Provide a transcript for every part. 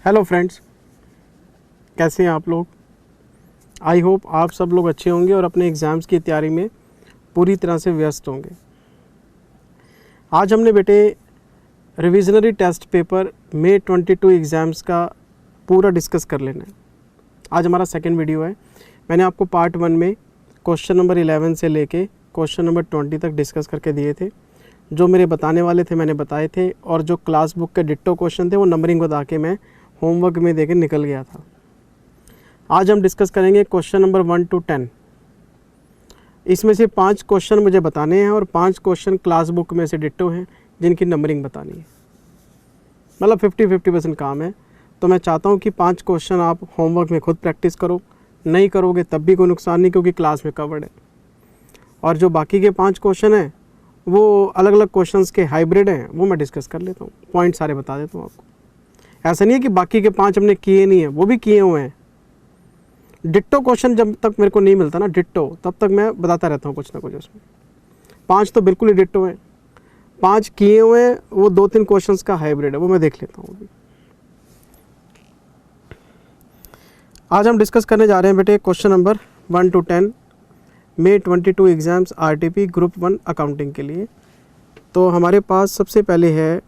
Hello friends, कैसे हैं आप लोग। आई होप आप सब लोग अच्छे होंगे और अपने एग्ज़ाम्स की तैयारी में पूरी तरह से व्यस्त होंगे। आज हमने बेटे रिविजनरी टेस्ट पेपर मई 22 एग्ज़ाम्स का पूरा डिस्कस कर लेना है। आज हमारा सेकंड वीडियो है। मैंने आपको पार्ट 1 में क्वेश्चन नंबर 11 से लेके क्वेश्चन नंबर 20 तक डिस्कस करके दिए थे। जो मेरे बताने वाले थे मैंने बताए थे, और जो क्लास बुक के डिट्टो क्वेश्चन थे वो नंबरिंग बता के मैं होमवर्क में देके निकल गया था। आज हम डिस्कस करेंगे क्वेश्चन नंबर 1 to 10। इसमें से 5 क्वेश्चन मुझे बताने हैं और 5 क्वेश्चन क्लास बुक में से डिट्टो हैं जिनकी नंबरिंग बतानी है। मतलब 50-50% काम है। तो मैं चाहता हूँ कि 5 क्वेश्चन आप होमवर्क में खुद प्रैक्टिस करो। नहीं करोगे तब भी कोई नुकसान नहीं, क्योंकि क्लास में कवर्ड है। और जो बाकी के 5 क्वेश्चन हैं वो अलग अलग क्वेश्चंस के हाइब्रिड हैं, वो मैं डिस्कस कर लेता हूँ। पॉइंट सारे बता देता हूँ आपको। ऐसा नहीं है कि बाकी के 5 हमने किए नहीं हैं, वो भी किए हुए हैं। डिट्टो क्वेश्चन जब तक मेरे को नहीं मिलता ना डिट्टो, तब तक मैं बताता रहता हूँ कुछ ना कुछ उसमें। 5 तो बिल्कुल ही डिट्टो हैं, 5 किए हुए हैं, वो 2-3 क्वेश्चंस का हाइब्रिड है, वो मैं देख लेता हूँ अभी। आज हम डिस्कस करने जा रहे हैं बेटे question number 1 to 10 May 22 exams RTP group 1 accounting के लिए। तो हमारे पास सबसे पहले है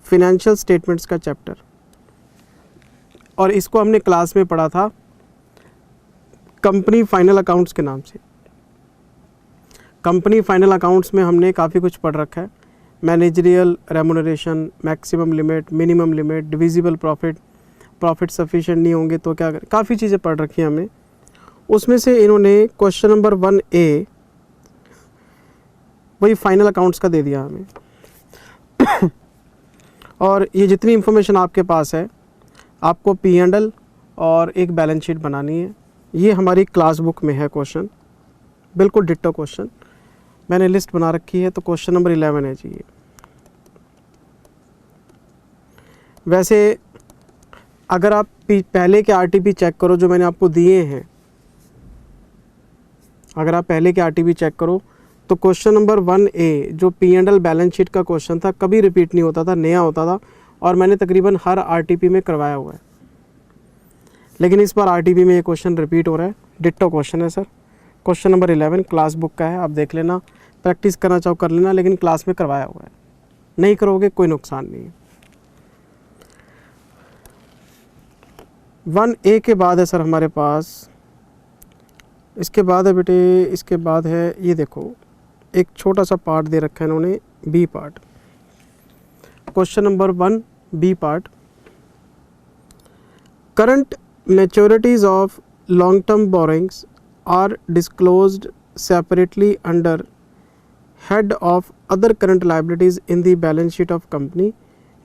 फिनेंशियल स्टेटमेंट्स का चैप्टर, और इसको हमने क्लास में पढ़ा था कंपनी फाइनल अकाउंट्स के नाम से। कंपनी फाइनल अकाउंट्स में हमने काफ़ी कुछ पढ़ रखा है। Managerial remuneration, maximum limit, minimum limit, divisible profit, profit sufficient नहीं होंगे तो क्या करें, काफ़ी चीज़ें पढ़ रखी हैं हमने। उसमें से इन्होंने क्वेश्चन नंबर 1A वही फाइनल अकाउंट्स का दे दिया हमें। और ये जितनी इन्फॉर्मेशन आपके पास है, आपको P&L और एक बैलेंस शीट बनानी है। ये हमारी क्लास बुक में है क्वेश्चन, बिल्कुल डिट्टो क्वेश्चन। मैंने लिस्ट बना रखी है, तो क्वेश्चन नंबर 11 है जी ये। वैसे अगर आप पहले के आरटीपी चेक करो जो मैंने आपको दिए हैं, अगर आप पहले के आरटीपी चेक करो तो क्वेश्चन नंबर 1A जो P&L बैलेंस शीट का क्वेश्चन था कभी रिपीट नहीं होता था, नया होता था, और मैंने तकरीबन हर आरटीपी में करवाया हुआ है। लेकिन इस बार आरटीपी में ये क्वेश्चन रिपीट हो रहा है, डिट्टो क्वेश्चन है sir. Question number 11 class book का है, आप देख लेना, प्रैक्टिस करना चाहो कर लेना, लेकिन क्लास में करवाया हुआ है। नहीं करोगे कोई नुकसान नहीं है। 1A के बाद है सर हमारे पास, इसके बाद है बेटे, इसके बाद है ये देखो, एक छोटा सा पार्ट दे रखा है इन्होंने, B part. Question number 1B part, current maturities of long term borrowings are disclosed separately under head of other current liabilities in the balance sheet of company.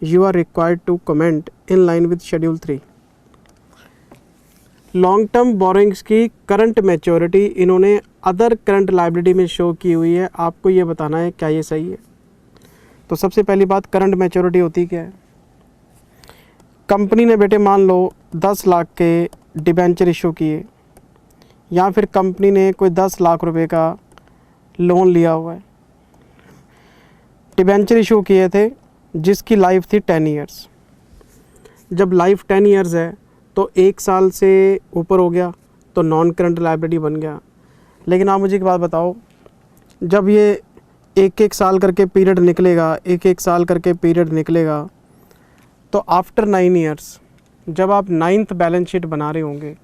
You are required to comment in line with schedule 3। Long term borrowings की current maturity इन्होंने other current liability में show की हुई है। आपको ये बताना है क्या ये सही है। तो सबसे पहली बात, करंट मैच्योरिटी होती क्या है। कंपनी ने बेटे मान लो 10 लाख के डिबेंचर इशू किए, या फिर कंपनी ने कोई 10 लाख रुपए का लोन लिया हुआ है, डिबेंचर इशू किए थे जिसकी लाइफ थी 10 ईयर्स। जब लाइफ 10 ईयर्स है तो 1 साल से ऊपर हो गया तो नॉन करंट लाइबिलिटी बन गया। लेकिन आप मुझे एक बात बताओ, जब ये 1-1 साल करके पीरियड निकलेगा, 1-1 साल करके पीरियड निकलेगा, तो आफ्टर 9 ईयर्स जब आप 9th बैलेंस शीट बना रहे होंगे,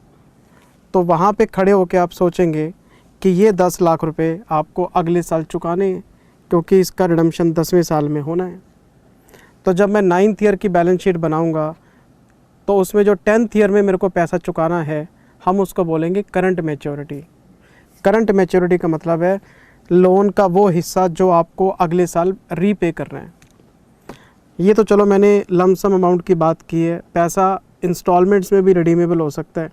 तो वहाँ पे खड़े होकर आप सोचेंगे कि ये 10 लाख रुपए आपको अगले साल चुकाने हैं, क्योंकि इसका रिडम्पशन 10वें साल में होना है। तो जब मैं 9th ईयर की बैलेंस शीट बनाऊँगा तो उसमें जो 10th ईयर में मेरे को पैसा चुकाना है, हम उसको बोलेंगे करंट मैच्योरिटी। करंट मैच्योरिटी का मतलब है लोन का वो हिस्सा जो आपको अगले साल रीपे करना है। ये तो चलो मैंने लमसम अमाउंट की बात की है। पैसा इंस्टॉलमेंट्स में भी रिडीमेबल हो सकता है।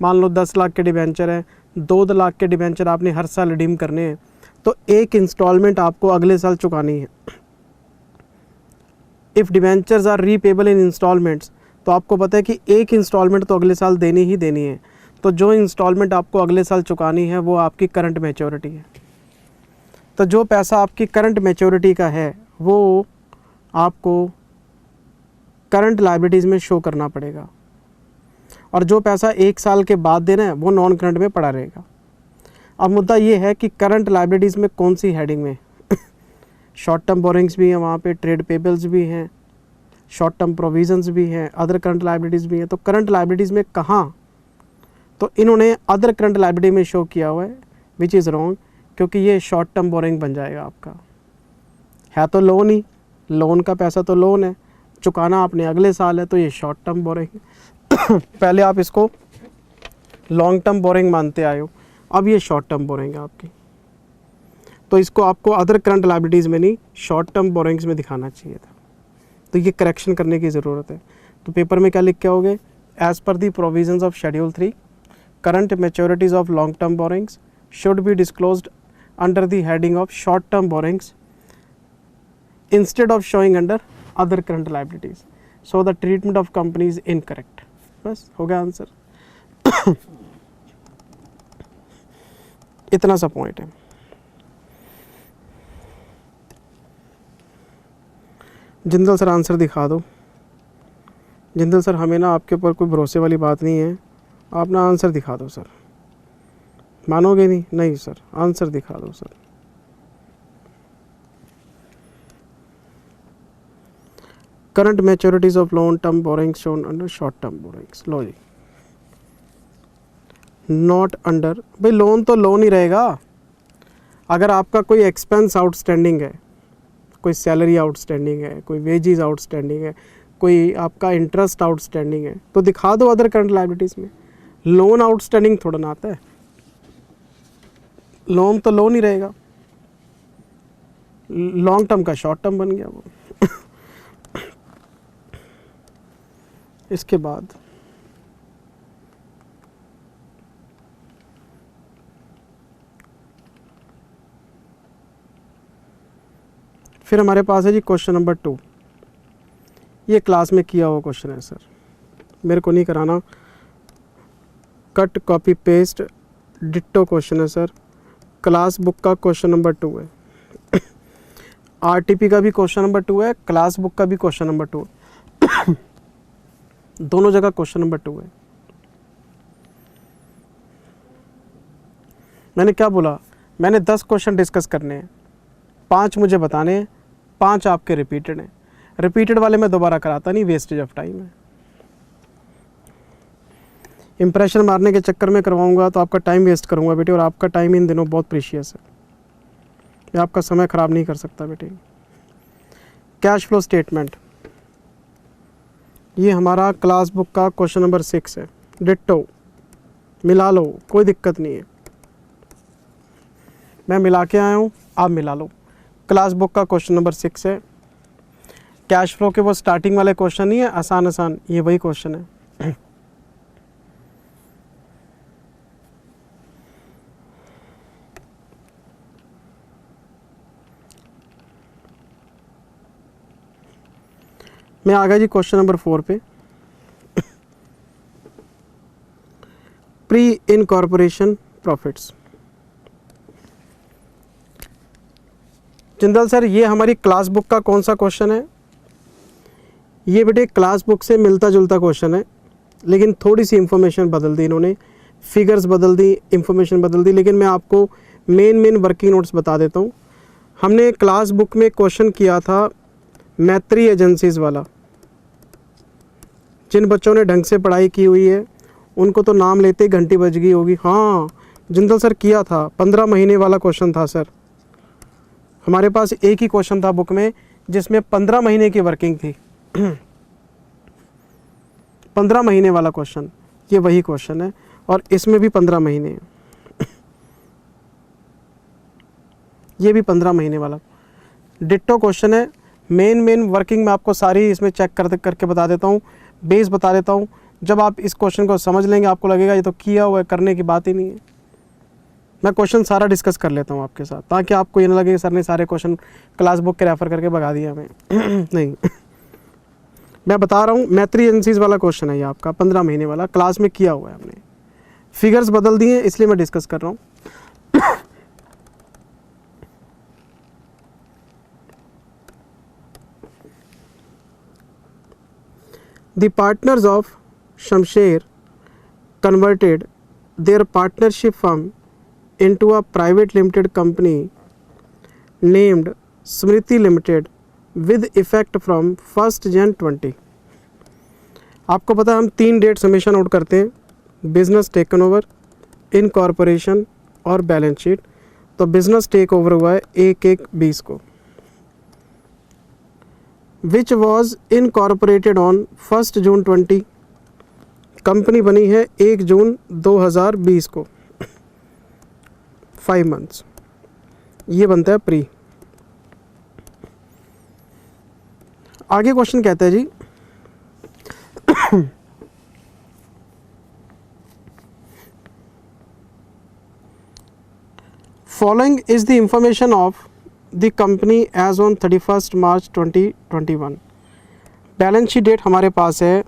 मान लो 10 लाख के डिबेंचर है, 2 लाख के डिबेंचर आपने हर साल रिडीम करने हैं, तो एक इंस्टॉलमेंट आपको अगले साल चुकानी है। If debentures are repayable in instalments, तो आपको पता है कि एक इंस्टॉलमेंट तो अगले साल देनी ही देनी है। तो जो इंस्टॉलमेंट आपको अगले साल चुकानी है वो आपकी करंट मैच्योरिटी है। तो जो पैसा आपकी करंट मैच्योरिटी का है वो आपको करंट लायबिलिटीज़ में शो करना पड़ेगा, और जो पैसा 1 साल के बाद देना है वो नॉन करंट में पड़ा रहेगा। अब मुद्दा ये है कि करंट लायबिलिटीज़ में कौन सी हेडिंग में शॉर्ट टर्म बोरिंग्स भी हैं, वहाँ पे ट्रेड पेबल्स भी हैं, शॉर्ट टर्म प्रोविजंस भी हैं, अदर करंट लायबिलिटीज़ भी हैं। तो करंट लायबिलिटीज़ में कहाँ, तो इन्होंने अदर करंट लायबिलिटी में शो किया हुआ है, विच इज़ रॉन्ग, क्योंकि ये शॉर्ट टर्म बोरिंग बन जाएगा आपका। है तो लोन ही, लोन का पैसा तो लोन है, चुकाना आपने अगले साल है, तो ये शॉर्ट टर्म बोरिंग है। पहले आप इसको लॉन्ग टर्म बोरिंग मानते आए हो, अब ये शॉर्ट टर्म बोरिंग है आपकी, तो इसको आपको अदर करंट लायबिलिटीज़ में नहीं, शॉर्ट टर्म बोरिंग्स में दिखाना चाहिए था। तो ये करेक्शन करने की ज़रूरत है। तो पेपर में क्या लिख के आओगे, as per the provisions of schedule 3 current maturities of long term borrowings should be disclosed under the heading of short term borrowings instead of showing under other current liabilities, so the treatment of company is incorrect. बस हो गया answer. इतना सा point है। Jindal sir answer दिखा दो। Jindal sir हमें ना आपके ऊपर कोई भरोसे वाली बात नहीं है, आप ना आंसर दिखा दो सर। मानोगे नहीं? नहीं सर, आंसर दिखा दो sir. Current maturities of long term borrowings shown under short term borrowings. लो जी, नॉट अंडर, भाई लोन तो लोन ही रहेगा। अगर आपका कोई एक्सपेंस आउटस्टैंडिंग है, कोई सैलरी आउटस्टैंडिंग है, कोई वेजेस आउटस्टैंडिंग है, कोई आपका इंटरेस्ट आउटस्टैंडिंग है, तो दिखा दो अदर करंट लायबिलिटीज़ में। लोन आउटस्टैंडिंग थोड़ा ना आता है, लोन तो लोन ही रहेगा, लॉन्ग टर्म का शॉर्ट टर्म बन गया वो। इसके बाद फिर हमारे पास है जी क्वेश्चन नंबर 2। ये क्लास में किया हुआ क्वेश्चन है सर, मेरे को नहीं कराना, cut copy paste ditto question है सर। क्लास बुक का क्वेश्चन नंबर 2 है, आरटीपी का भी क्वेश्चन नंबर 2 है, क्लास बुक का भी क्वेश्चन नंबर 2 है। दोनों जगह क्वेश्चन नंबर 2 है। मैंने क्या बोला, मैंने 10 क्वेश्चन डिस्कस करने हैं, 5 मुझे बताने हैं, 5 आपके रिपीटेड हैं। रिपीटेड वाले मैं दोबारा कराता नहीं, वेस्टेज ऑफ टाइम है। इंप्रेशन मारने के चक्कर में करवाऊंगा तो आपका टाइम वेस्ट करूंगा बेटे, और आपका टाइम इन दिनों बहुत प्रीशियस है, मैं आपका समय ख़राब नहीं कर सकता बेटे। कैश फ्लो स्टेटमेंट, ये हमारा क्लास बुक का क्वेश्चन नंबर 6 है। डिट्टो मिला लो, कोई दिक्कत नहीं है, मैं मिला के आया हूँ, आप मिला लो। क्लास बुक का क्वेश्चन नंबर 6 है। कैश फ्लो के वो स्टार्टिंग वाले क्वेश्चन नहीं है आसान आसान, ये वही क्वेश्चन है। मैं आ गया जी क्वेश्चन नंबर 4 पे। Pre incorporation profits. Jindal sir ये हमारी क्लास बुक का कौन सा क्वेश्चन है? ये बेटे क्लास बुक से मिलता जुलता क्वेश्चन है, लेकिन थोड़ी सी इंफॉर्मेशन बदल दी इन्होंने, फिगर्स बदल दी, इंफॉर्मेशन बदल दी, लेकिन मैं आपको मेन वर्किंग नोट्स बता देता हूँ। हमने क्लास बुक में क्वेश्चन किया था मैत्री एजेंसीज़ वाला। जिन बच्चों ने ढंग से पढ़ाई की हुई है उनको तो नाम लेते ही घंटी बज गई होगी। हाँ जिंदल सर किया था, 15 महीने वाला क्वेश्चन था सर। हमारे पास एक ही क्वेश्चन था बुक में जिसमें 15 महीने की वर्किंग थी। 15 महीने वाला क्वेश्चन, ये वही क्वेश्चन है, और इसमें भी 15 महीने है। ये भी 15 महीने वाला डिट्टो क्वेश्चन है। मेन वर्किंग में आपको सारी इसमें चेक करके बता देता हूँ, बेस बता देता हूँ। जब आप इस क्वेश्चन को समझ लेंगे आपको लगेगा ये तो किया हुआ है, करने की बात ही नहीं है। मैं क्वेश्चन सारा डिस्कस कर लेता हूँ आपके साथ, ताकि आपको ये ना लगे सर ने सारे क्वेश्चन क्लास बुक के रेफर करके भगा दिया हमें। नहीं, मैं बता रहा हूँ मैत्री एजेंसीज वाला क्वेश्चन है ये आपका, 15 महीने वाला, क्लास में किया हुआ है हमने। फिगर्स बदल दिए इसलिए मैं डिस्कस कर रहा हूँ। The partners of Shamsher converted their partnership firm into a private limited company named Smriti Limited with effect from 1st Jan 20। आपको पता है हम 3 डेट्स हमेशा नोट करते हैं, बिजनेस टेकन ओवर, इनकॉर्पोरेशन और बैलेंस शीट। तो बिजनेस टेक ओवर हुआ है 1/1/20 को, which was incorporated on 1st June 20। Company बनी है 1 जून 2020 को, 5 मंथ्स, ये बनता है प्री। आगे क्वेश्चन कहता है जी following is the information of the company as on 31 March 2021। Balance sheet date हमारे पास है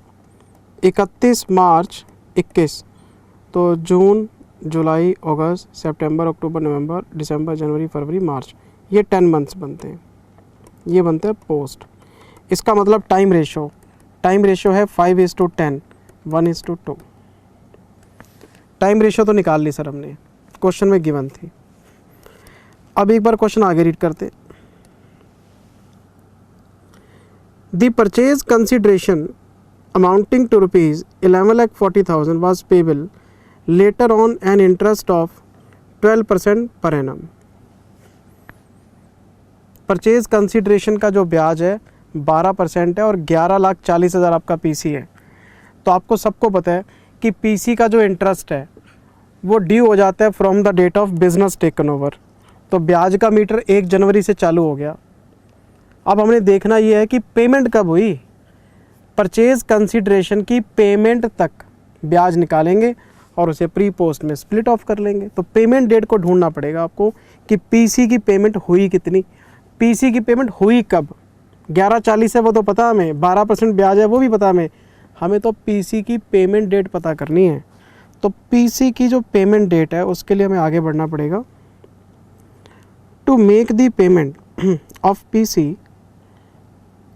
31 मार्च 21। तो जून, जुलाई, अगस्त, सितंबर, अक्टूबर, नवंबर, दिसंबर, जनवरी, फरवरी, मार्च, ये 10 मंथ्स बनते हैं, ये बनते हैं पोस्ट। इसका मतलब टाइम रेशो है 5:10, 1:2। टाइम रेशो तो निकाल ली सर हमने, क्वेश्चन में गिवन थी। अब एक बार क्वेश्चन आगे रीड करते। The purchase consideration amounting to rupees 11,40,000 was payable later on an interest of 12% per annum। Purchase consideration का जो ब्याज है 12% है और 11,40,000 आपका पीसी है। तो आपको सबको पता है कि पीसी का जो इंटरेस्ट है वो ड्यू हो जाता है from the date of business taken over. तो ब्याज का मीटर 1 जनवरी से चालू हो गया। अब हमने देखना ये है कि पेमेंट कब हुई। परचेज कंसिडरेशन की पेमेंट तक ब्याज निकालेंगे और उसे प्री पोस्ट में स्प्लिट ऑफ कर लेंगे। तो पेमेंट डेट को ढूंढना पड़ेगा आपको कि पीसी की पेमेंट हुई कितनी, पीसी की पेमेंट हुई कब। 11,40 है वो तो पता हमें, 12% ब्याज है वो भी पता हमें तो पीसी की पेमेंट डेट पता करनी है। तो पीसी की जो पेमेंट डेट है उसके लिए हमें आगे बढ़ना पड़ेगा। To make the payment of PC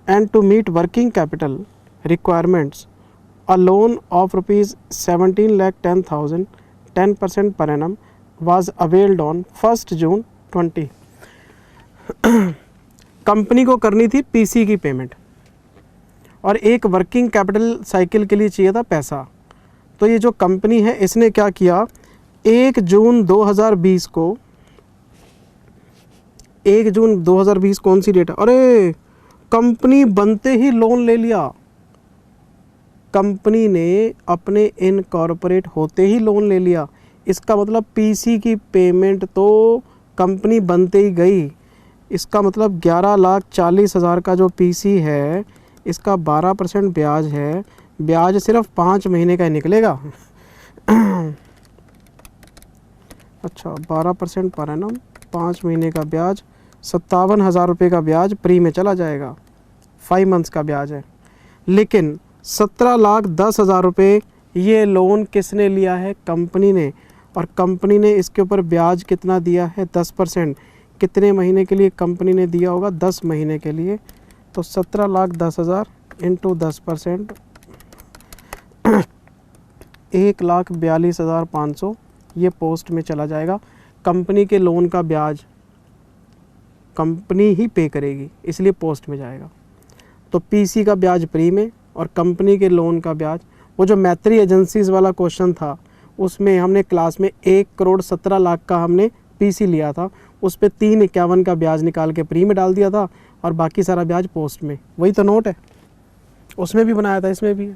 and to meet working capital requirements, a loan of rupees 17,10,000, 10% per annum was availed on 1st June 20। Company को करनी थी पीसी की पेमेंट और एक वर्किंग कैपिटल साइकिल के लिए चाहिए था पैसा। तो ये जो कंपनी है इसने क्या किया, 1 जून 2020 को, 1 जून 2020 कौन सी डेट है, अरे कंपनी बनते ही लोन ले लिया। कंपनी ने अपने इनकॉर्पोरेट होते ही लोन ले लिया। इसका मतलब पीसी की पेमेंट तो कंपनी बनते ही गई। इसका मतलब 11,40,000 का जो पीसी है इसका 12% ब्याज है। ब्याज सिर्फ 5 महीने का ही निकलेगा। अच्छा 12% पर एनम, 5 महीने का ब्याज, 57,000 रुपये का ब्याज प्री में चला जाएगा। 5 मंथ्स का ब्याज है। लेकिन 17,10,000 रुपये ये लोन किसने लिया है, कंपनी ने। और कंपनी ने इसके ऊपर ब्याज कितना दिया है, 10%। कितने महीने के लिए कंपनी ने दिया होगा, 10 महीने के लिए। तो 17,10,000 इंटू 10%, 1,42,500 ये पोस्ट में चला जाएगा। कंपनी के लोन का ब्याज कंपनी ही पे करेगी, इसलिए पोस्ट में जाएगा। तो पीसी का ब्याज प्री में और कंपनी के लोन का ब्याज। वो जो मैत्री एजेंसीज़ वाला क्वेश्चन था उसमें हमने क्लास में 1,17,00,000 का हमने पीसी लिया था, उस पर 351 का ब्याज निकाल के प्री में डाल दिया था और बाकी सारा ब्याज पोस्ट में। वही तो नोट है, उसमें भी बनाया था, इसमें भी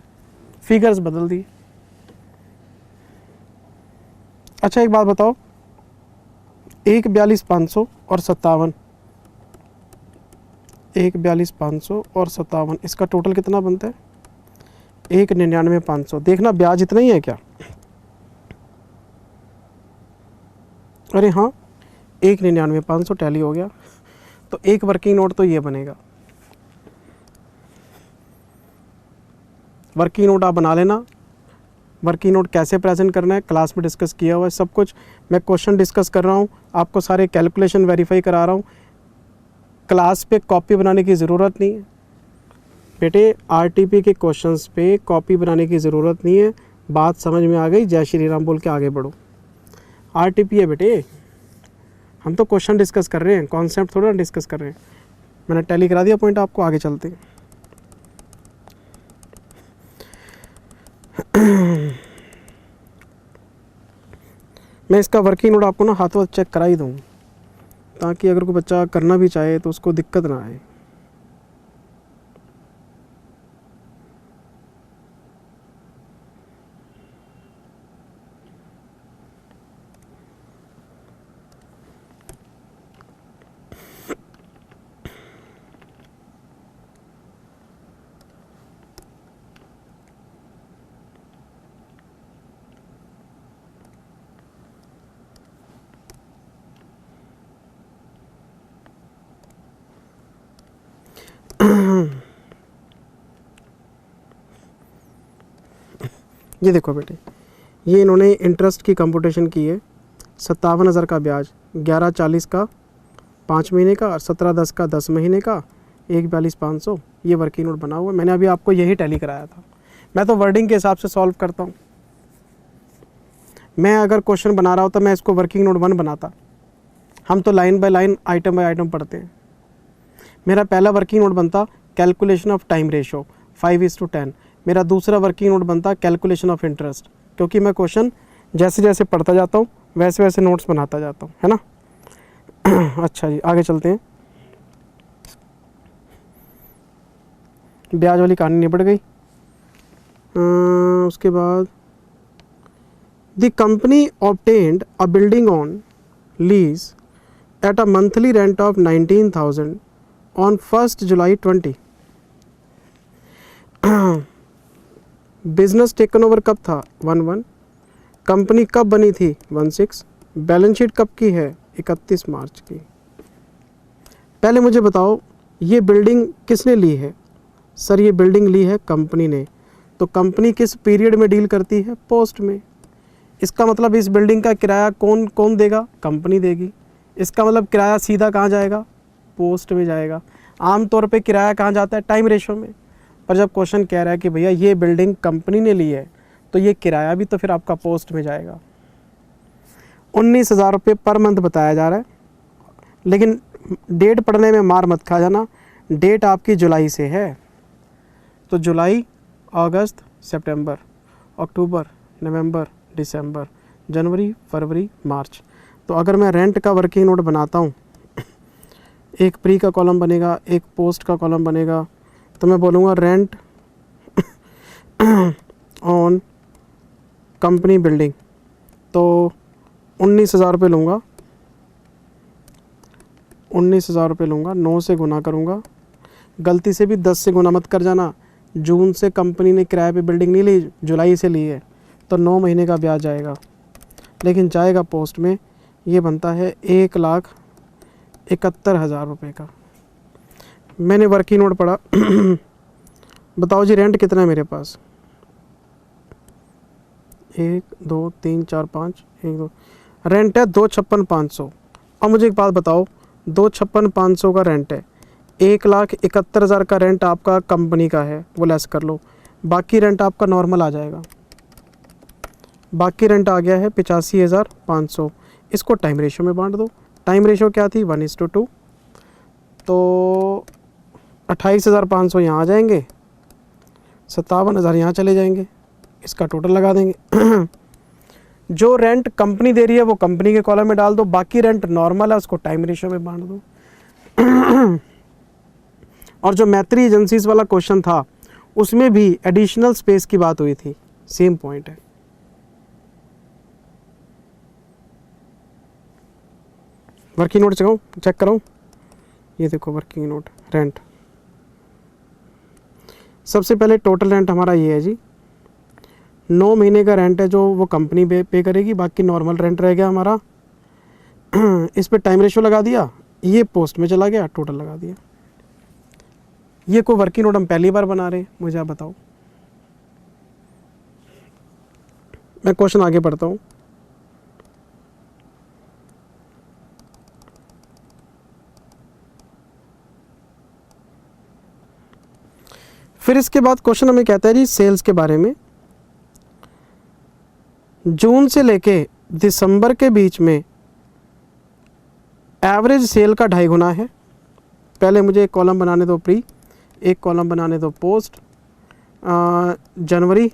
फिगर्स बदल दिए। अच्छा एक बात बताओ, 1,42,500 और 57, 1,42,500 और 57, इसका टोटल कितना बनता है, 1,99,500। देखना ब्याज इतना ही है क्या, अरे हाँ 1,99,500 टैली हो गया। तो एक वर्किंग नोट तो ये बनेगा। वर्किंग नोट आप बना लेना। वर्किंग नोट कैसे प्रेजेंट करना है क्लास में डिस्कस किया हुआ है सब कुछ। मैं क्वेश्चन डिस्कस कर रहा हूँ, आपको सारे कैलकुलेशन वेरीफाई करा रहा हूँ। क्लास पे कॉपी बनाने की ज़रूरत नहीं है, बेटे आरटीपी के क्वेश्चंस पे कॉपी बनाने की ज़रूरत नहीं है, बात समझ में आ गई, जय श्री राम बोल के आगे बढ़ो। आरटीपी है बेटे, हम तो क्वेश्चन डिस्कस कर रहे हैं, कॉन्सेप्ट थोड़ा डिस्कस कर रहे हैं। मैंने टैली करा दिया पॉइंट आपको, आगे चलते हैं। मैं इसका वर्किंग नोट आपको ना हाथों हाथ चेक करा ही दूँ, ताकि अगर कोई बच्चा करना भी चाहे तो उसको दिक्कत ना आए। ये देखो बेटे, ये इन्होंने इंटरेस्ट की कंप्यूटेशन की है। 57,000 का ब्याज, 11,40 का 5 महीने का, और 17,10 का 10 महीने का, 1,42,500। ये वर्किंग नोट बना हुआ है। मैंने अभी आपको यही टैली कराया था। मैं तो वर्डिंग के हिसाब से सॉल्व करता हूँ। मैं अगर क्वेश्चन बना रहा होता मैं इसको वर्किंग नोट 1 बनाता। हम तो line by line, item by item पढ़ते हैं। मेरा पहला वर्किंग नोट बनता कैलकुलेशन ऑफ टाइम रेशो 5:10। मेरा दूसरा वर्किंग नोट बनता कैलकुलेशन ऑफ इंटरेस्ट, क्योंकि मैं क्वेश्चन जैसे जैसे पढ़ता जाता हूँ वैसे वैसे नोट्स बनाता जाता हूँ, है ना। अच्छा जी, आगे चलते हैं। ब्याज वाली कहानी निपट गई। उसके बाद the company obtained a building on lease at a monthly rent of 19,000 on 1 July 20। Business taken over कब था? 1/1। कंपनी कब बनी थी? 1/6। बैलेंस शीट कब की है? 31 मार्च की। पहले मुझे बताओ, ये बिल्डिंग किसने ली है? सर ये बिल्डिंग ली है कंपनी ने। तो कंपनी किस पीरियड में डील करती है? पोस्ट में। इसका मतलब इस बिल्डिंग का किराया कौन कौन देगा? कंपनी देगी। इसका मतलब किराया सीधा कहाँ जाएगा? पोस्ट में जाएगा। आमतौर पे किराया कहाँ जाता है? टाइम रेशो में। पर जब क्वेश्चन कह रहा है कि भैया ये बिल्डिंग कंपनी ने ली है, तो ये किराया भी तो फिर आपका पोस्ट में जाएगा। 19,000 रुपये पर मंथ बताया जा रहा है, लेकिन डेट पढ़ने में मार मत खा जाना। डेट आपकी जुलाई से है, तो जुलाई, अगस्त, सितंबर, अक्टूबर, नवंबर, दिसंबर, जनवरी, फरवरी, मार्च। तो अगर मैं रेंट का वर्किंग नोट बनाता हूँ, एक प्री का कॉलम बनेगा, एक पोस्ट का कॉलम बनेगा। तो मैं बोलूँगा रेंट ऑन कंपनी बिल्डिंग, तो 19,000 रुपये लूँगा। 19,000 रुपये लूँगा, 9 से गुना करूँगा। गलती से भी 10 से गुना मत कर जाना। जून से कंपनी ने किराए पे बिल्डिंग नहीं ली, जुलाई से ली है, तो 9 महीने का ब्याज आएगा, लेकिन जाएगा पोस्ट में। ये बनता है 1,71,000 रुपये का। मैंने वर्किंग नोट पढ़ा। बताओ जी रेंट कितना है मेरे पास? 1 2 3 4 5, 1 2, रेंट है 2,56,500। अब मुझे एक बात बताओ, 2,56,500 का रेंट है, 1,71,000 का रेंट आपका कंपनी का है, वो लेस कर लो, बाकी रेंट आपका नॉर्मल आ जाएगा। बाकी रेंट आ गया है 85,500। इसको टाइम रेशो में बांट दो। टाइम रेशो क्या थी? 1:2। तो 28,500 यहाँ आ जाएंगे, 57,000 यहाँ चले जाएंगे, इसका टोटल लगा देंगे। जो रेंट कंपनी दे रही है वो कंपनी के कॉलम में डाल दो, बाकी रेंट नॉर्मल है उसको टाइम रेशो में बांट दो। और जो मैत्री एजेंसीज वाला क्वेश्चन था उसमें भी एडिशनल स्पेस की बात हुई थी, सेम पॉइंट है। वर्किंग नोट चेक कराऊं? ये देखो वर्किंग नोट, रेंट। सबसे पहले टोटल रेंट हमारा ये है जी, 9 महीने का रेंट है जो वो कंपनी पे करेगी, बाकी नॉर्मल रेंट रह गया हमारा। इस पे टाइम रेशो लगा दिया, ये पोस्ट में चला गया, टोटल लगा दिया। ये कोई वर्किंग नोट हम पहली बार बना रहे हैं? मुझे आप बताओ। मैं क्वेश्चन आगे पढ़ता हूँ। फिर इसके बाद क्वेश्चन हमें कहता है जी सेल्स के बारे में, जून से लेके दिसंबर के बीच में एवरेज सेल का 2.5 गुना है। पहले मुझे एक कॉलम बनाने दो प्री, एक कॉलम बनाने दो पोस्ट। जनवरी,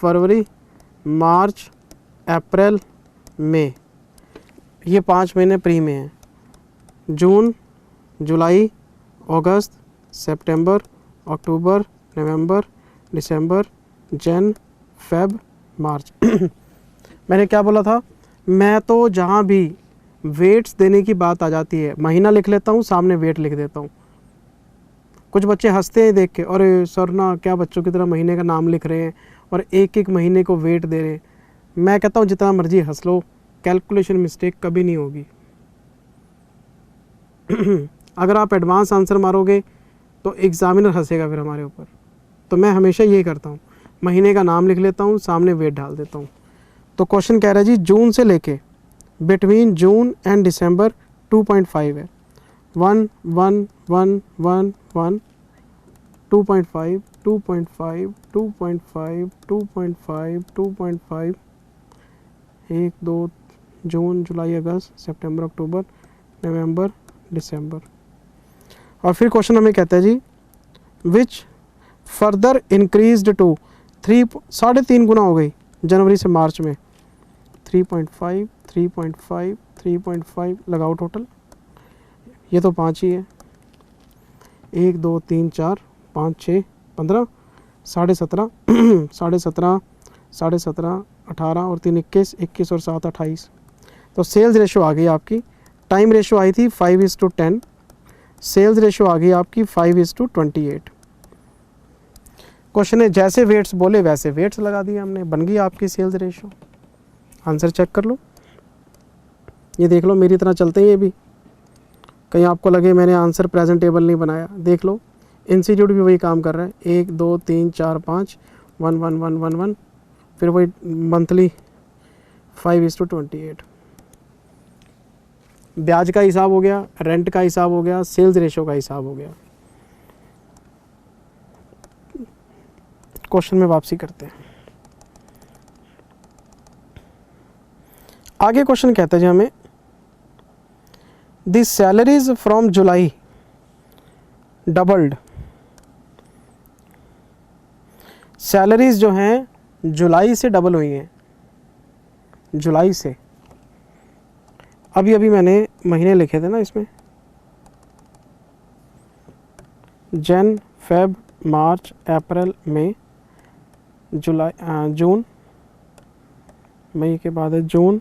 फरवरी, मार्च, अप्रैल, मई, ये 5 महीने प्री में हैं। जून, जुलाई, अगस्त, सितंबर, अक्टूबर, नवंबर, दिसंबर, जन, फेब, मार्च। मैंने क्या बोला था, मैं तो जहाँ भी वेट्स देने की बात आ जाती है महीना लिख लेता हूँ, सामने वेट लिख देता हूँ। कुछ बच्चे हंसते हैं देख के, अरे सर ना क्या बच्चों की तरह महीने का नाम लिख रहे हैं और एक एक महीने को वेट दे रहे हैं। मैं कहता हूँ जितना मर्जी हंस लो, कैलकुलेशन मिस्टेक कभी नहीं होगी। अगर आप एडवांस आंसर मारोगे तो एग्जामिनर हंसेगा फिर हमारे ऊपर। तो मैं हमेशा यही करता हूँ, महीने का नाम लिख लेता हूँ, सामने वेट डाल देता हूँ। तो क्वेश्चन कह रहा है जी जून से लेके बिटवीन जून एंड दिसंबर 2.5 है। 1 1 1 1 1 2.5 2.5 2.5 2.5 2.5 1 2 जून, जुलाई, अगस्त, सितंबर, अक्टूबर, नवंबर, दिसंबर। और फिर क्वेश्चन हमें कहता है जी विच फर्दर इंक्रीज्ड टू 3.5 गुना हो गई जनवरी से मार्च में। 3.5 3.5 3.5 लगाओ टोटल, ये तो 5 ही है। 1 2 3 4 5 6 15 17.5 17.5 17.5 18 और 3 21 21 और 7 28। तो सेल्स रेशो आ गई आपकी। टाइम रेशो आई थी 5:10, सेल्स रेशो आ गई आपकी 5:28। क्वेश्चन है जैसे वेट्स बोले वैसे वेट्स लगा दिए हमने, बन गई आपकी सेल्स रेशो। आंसर चेक कर लो, ये देख लो मेरी तरह चलते हैं ये भी, कहीं आपको लगे मैंने आंसर प्रेजेंटेबल नहीं बनाया। देख लो इंस्टीट्यूट भी वही काम कर रहा है। 1 2 3 4 5 1 1 1 1 1, फिर वही मंथली 5:28। ब्याज का हिसाब हो गया, रेंट का हिसाब हो गया, सेल्स रेशो का हिसाब हो गया। क्वेश्चन में वापसी करते हैं। आगे क्वेश्चन कहते हैं जी हमें the salaries from July doubled. Salaries जो हैं जुलाई से डबल हुई हैं, जुलाई से। अभी मैंने महीने लिखे थे ना इसमें, जन, फेब, मार्च, अप्रैल, मई, जुलाई, जून, मई के बाद है जून,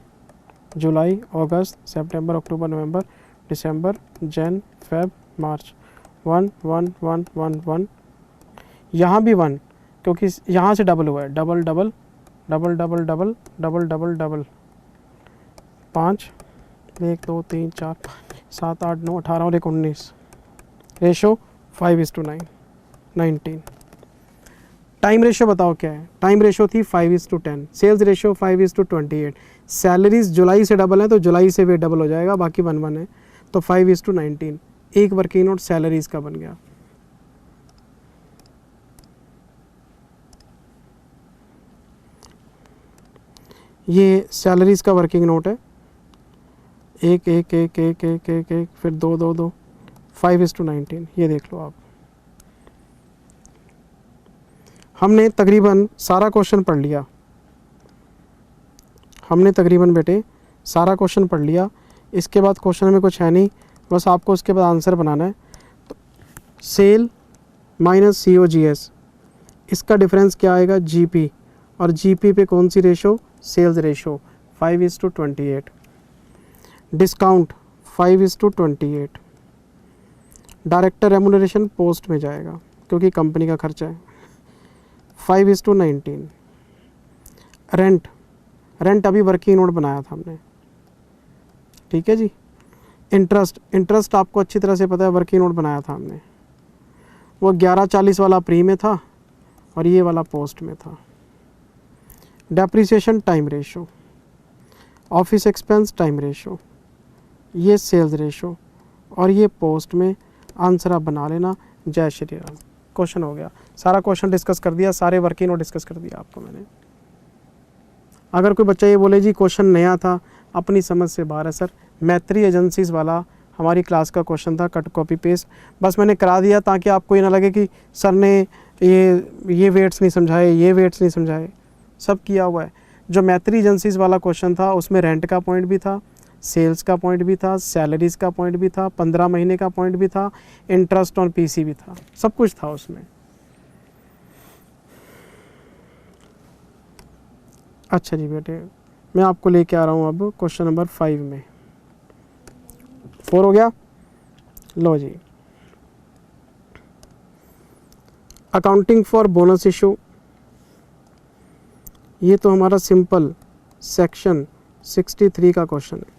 जुलाई, अगस्त, सितंबर, अक्टूबर, नवंबर, दिसंबर, जन, फेब, मार्च। 1 1 1 1 1, यहाँ भी 1 क्योंकि यहाँ से डबल हुआ है। Double double double double double double double double 5 1 2 3 4 7 8 9 18 और 1 19। रेशो 5:9 19। टाइम रेशो बताओ क्या है। टाइम रेशो थी 5:10, सेल्स रेशो 5:28। सैलरीज जुलाई से डबल है तो जुलाई से वे डबल हो जाएगा, बाकी 1 1 है तो 5:19। एक वर्किंग नोट सैलरीज का बन गया। ये सैलरीज का वर्किंग नोट है। 1 1 1 1 1 1 1 फिर 2 2 2 5:19। ये देख लो आप। हमने तकरीबन सारा क्वेश्चन पढ़ लिया। हमने तकरीबन बेटे सारा क्वेश्चन पढ़ लिया। इसके बाद क्वेश्चन में कुछ है नहीं, बस आपको उसके बाद आंसर बनाना है। तो सेल माइनस COGS, इसका डिफरेंस क्या आएगा GP, और GP पे कौन सी ratio, sales ratio 5:28। Discount 5:28। Director remuneration post में जाएगा क्योंकि कंपनी का खर्चा है 5:19। रेंट, रेंट अभी वर्किंग नोट बनाया था हमने, ठीक है जी। इंटरेस्ट, इंटरेस्ट आपको अच्छी तरह से पता है, वर्किंग नोट बनाया था हमने। वो 1140 वाला प्री में था और ये वाला पोस्ट में था। Depreciation time ratio, office expense time ratio, ये सेल्स रेशो और ये पोस्ट में। आंसर आप बना लेना। जय श्री राम। क्वेश्चन हो गया। सारा क्वेश्चन डिस्कस कर दिया, सारे वर्किंग नोट डिस्कस कर दिया आपको मैंने। अगर कोई बच्चा ये बोले जी क्वेश्चन नया था, अपनी समझ से बाहर है, सर मैत्री एजेंसीज़ वाला हमारी क्लास का क्वेश्चन था, कट कॉपी पेस्ट बस मैंने करा दिया ताकि आपको ये ना लगे कि सर ने ये वेट्स नहीं समझाए, ये वेट्स नहीं समझाए, सब किया हुआ है। जो मैत्री एजेंसीज़ वाला क्वेश्चन था उसमें रेंट का पॉइंट भी था, सेल्स का पॉइंट भी था, सैलरीज़ का पॉइंट भी था, 15 महीने का पॉइंट भी था, इंटरेस्ट ऑन पीसी भी था, सब कुछ था उसमें। अच्छा जी बेटे, मैं आपको लेके आ रहा हूँ अब क्वेश्चन नंबर 5 में। 4 हो गया। लो जी, अकाउंटिंग फॉर बोनस इशू, ये तो हमारा सिंपल सेक्शन 63 का क्वेश्चन है।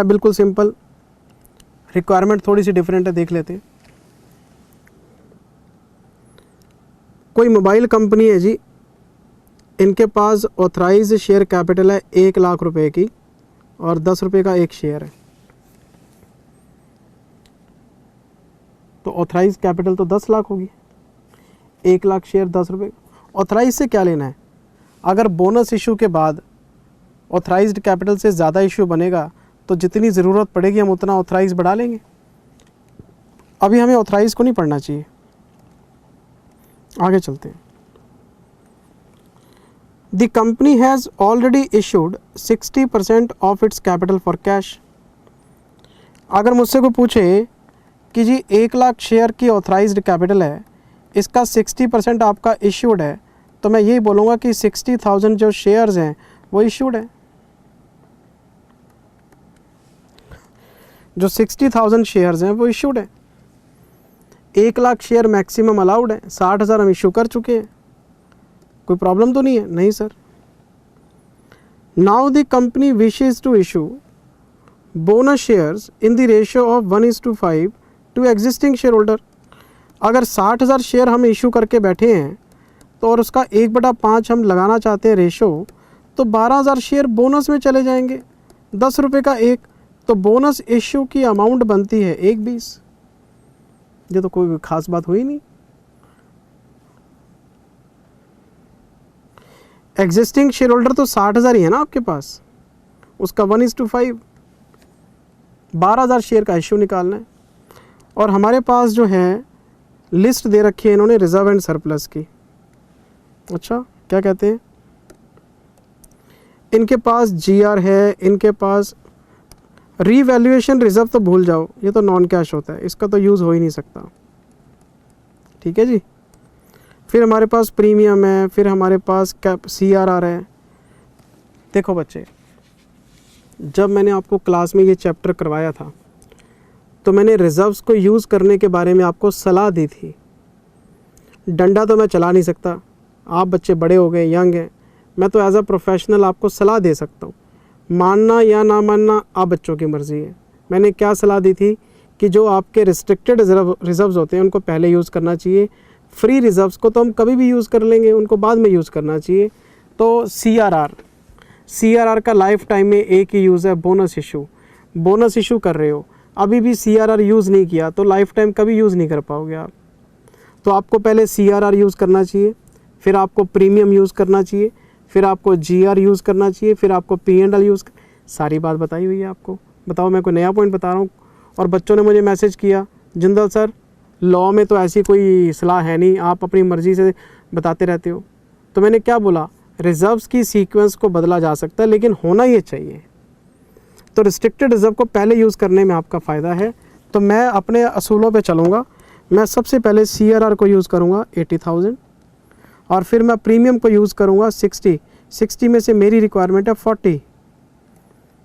बिल्कुल सिंपल, रिक्वायरमेंट थोड़ी सी डिफरेंट है, देख लेते हैं। कोई मोबाइल कंपनी है जी, इनके पास ऑथराइज शेयर कैपिटल है 1 लाख रुपए की और 10 रुपये का एक शेयर है। तो ऑथराइज कैपिटल तो 10 लाख होगी, 1 लाख शेयर 10 रुपये। ऑथराइज से क्या लेना है? अगर बोनस इशू के बाद ऑथराइज्ड कैपिटल से ज़्यादा इशू बनेगा तो जितनी ज़रूरत पड़ेगी हम उतना ऑथराइज बढ़ा लेंगे। अभी हमें ऑथराइज को नहीं पढ़ना चाहिए, आगे चलते हैं। The company has already issued 60% of its capital for cash. अगर मुझसे कोई पूछे कि जी 1 लाख शेयर की ऑथराइज्ड कैपिटल है, इसका 60% आपका इशूड है, तो मैं यही बोलूँगा कि 60,000 जो शेयर्स हैं वो इशूड है। जो 60,000 शेयर्स हैं वो इशूड है। 1 लाख शेयर मैक्सिमम अलाउड है, 60,000 हम इशू कर चुके हैं, कोई प्रॉब्लम तो नहीं है? नहीं sir. Now the company wishes to issue bonus shares in the ratio of 1:5 to existing share holder. अगर 60,000 शेयर हम इशू करके बैठे हैं तो और उसका 1/5 हम लगाना चाहते हैं रेशो, तो 12,000 शेयर बोनस में चले जाएंगे, 10 रुपये का एक, तो बोनस इश्यू की अमाउंट बनती है 1/20। ये तो कोई खास बात हुई नहीं। एग्जिस्टिंग शेयर होल्डर तो 60,000 ही है ना आपके पास, उसका 1:5 12,000 शेयर का इश्यू निकालना है। और हमारे पास जो है लिस्ट दे रखी है इन्होंने रिजर्व एंड सरप्लस की। अच्छा, क्या कहते हैं? इनके पास जीआर है, इनके पास रीवैल्यूएशन रिजर्व तो भूल जाओ, ये तो नॉन कैश होता है, इसका तो यूज़ हो ही नहीं सकता। ठीक है जी। फिर हमारे पास प्रीमियम है, फिर हमारे पास कैप CRR है। देखो बच्चे, जब मैंने आपको क्लास में ये चैप्टर करवाया था तो मैंने रिजर्व्स को यूज़ करने के बारे में आपको सलाह दी थी। डंडा तो मैं चला नहीं सकता, आप बच्चे बड़े हो गए, यंग हैं, मैं तो एज अ प्रोफेशनल आपको सलाह दे सकता हूँ। मानना या ना मानना आप बच्चों की मर्ज़ी है। मैंने क्या सलाह दी थी कि जो आपके रिस्ट्रिक्टेड रिजर्व्स होते हैं उनको पहले यूज़ करना चाहिए, फ्री रिजर्व्स को तो हम कभी भी यूज़ कर लेंगे, उनको बाद में यूज़ करना चाहिए। तो CRR का लाइफ टाइम में एक ही यूज़ है, बोनस इशू कर रहे हो, अभी भी CRR यूज़ नहीं किया तो लाइफ टाइम कभी यूज़ नहीं कर पाओगे आप। तो आपको पहले CRR यूज़ करना चाहिए, फिर आपको प्रीमियम यूज़ करना चाहिए, फिर आपको GR यूज़ करना चाहिए, फिर आपको P&L यूज़। सारी बात बताई हुई है आपको। बताओ, मैं कोई नया पॉइंट बता रहा हूँ? और बच्चों ने मुझे मैसेज किया, जिंदल सर लॉ में तो ऐसी कोई सलाह है नहीं, आप अपनी मर्ज़ी से बताते रहते हो। तो मैंने क्या बोला, रिजर्व्स की सीक्वेंस को बदला जा सकता है लेकिन होना ये चाहिए। तो रिस्ट्रिक्टेड रिजर्व को पहले यूज़ करने में आपका फ़ायदा है। तो मैं अपने असूलों पे चलूँगा। मैं सबसे पहले CRR को यूज़ करूँगा 80,000 और फिर मैं प्रीमियम को यूज़ करूँगा 60 में से मेरी रिक्वायरमेंट है 40,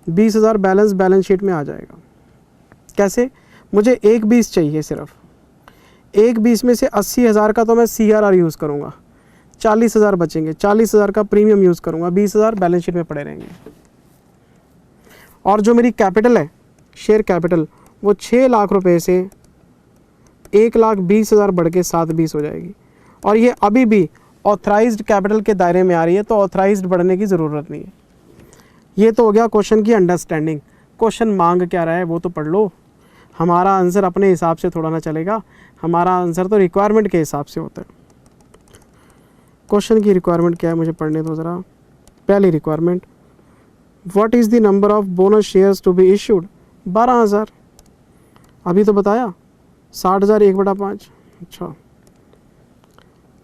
20,000 बैलेंस शीट में आ जाएगा। कैसे? मुझे 1/20 चाहिए, सिर्फ 1/20 में से 80,000 का तो मैं CRR यूज़ करूँगा, 40,000 बचेंगे, 40,000 का प्रीमियम यूज़ करूँगा, 20,000 बैलेंस शीट में पड़े रहेंगे। और जो मेरी कैपिटल है, शेयर कैपिटल, वो 6 लाख रुपए से 1,20,000 बढ़ के 7/20 हो जाएगी। और ये अभी भी ऑथराइज्ड कैपिटल के दायरे में आ रही है तो ऑथराइज्ड बढ़ने की ज़रूरत नहीं है। ये तो हो गया क्वेश्चन की अंडरस्टैंडिंग। क्वेश्चन मांग क्या रहा है वो तो पढ़ लो। हमारा आंसर अपने हिसाब से थोड़ा ना चलेगा, हमारा आंसर तो रिक्वायरमेंट के हिसाब से होता है। क्वेश्चन की रिक्वायरमेंट क्या है मुझे पढ़ने दो ज़रा। पहली requirement, what is the number of bonus shares to be issued? 12,000। अभी तो बताया 60,000 1/5। अच्छा,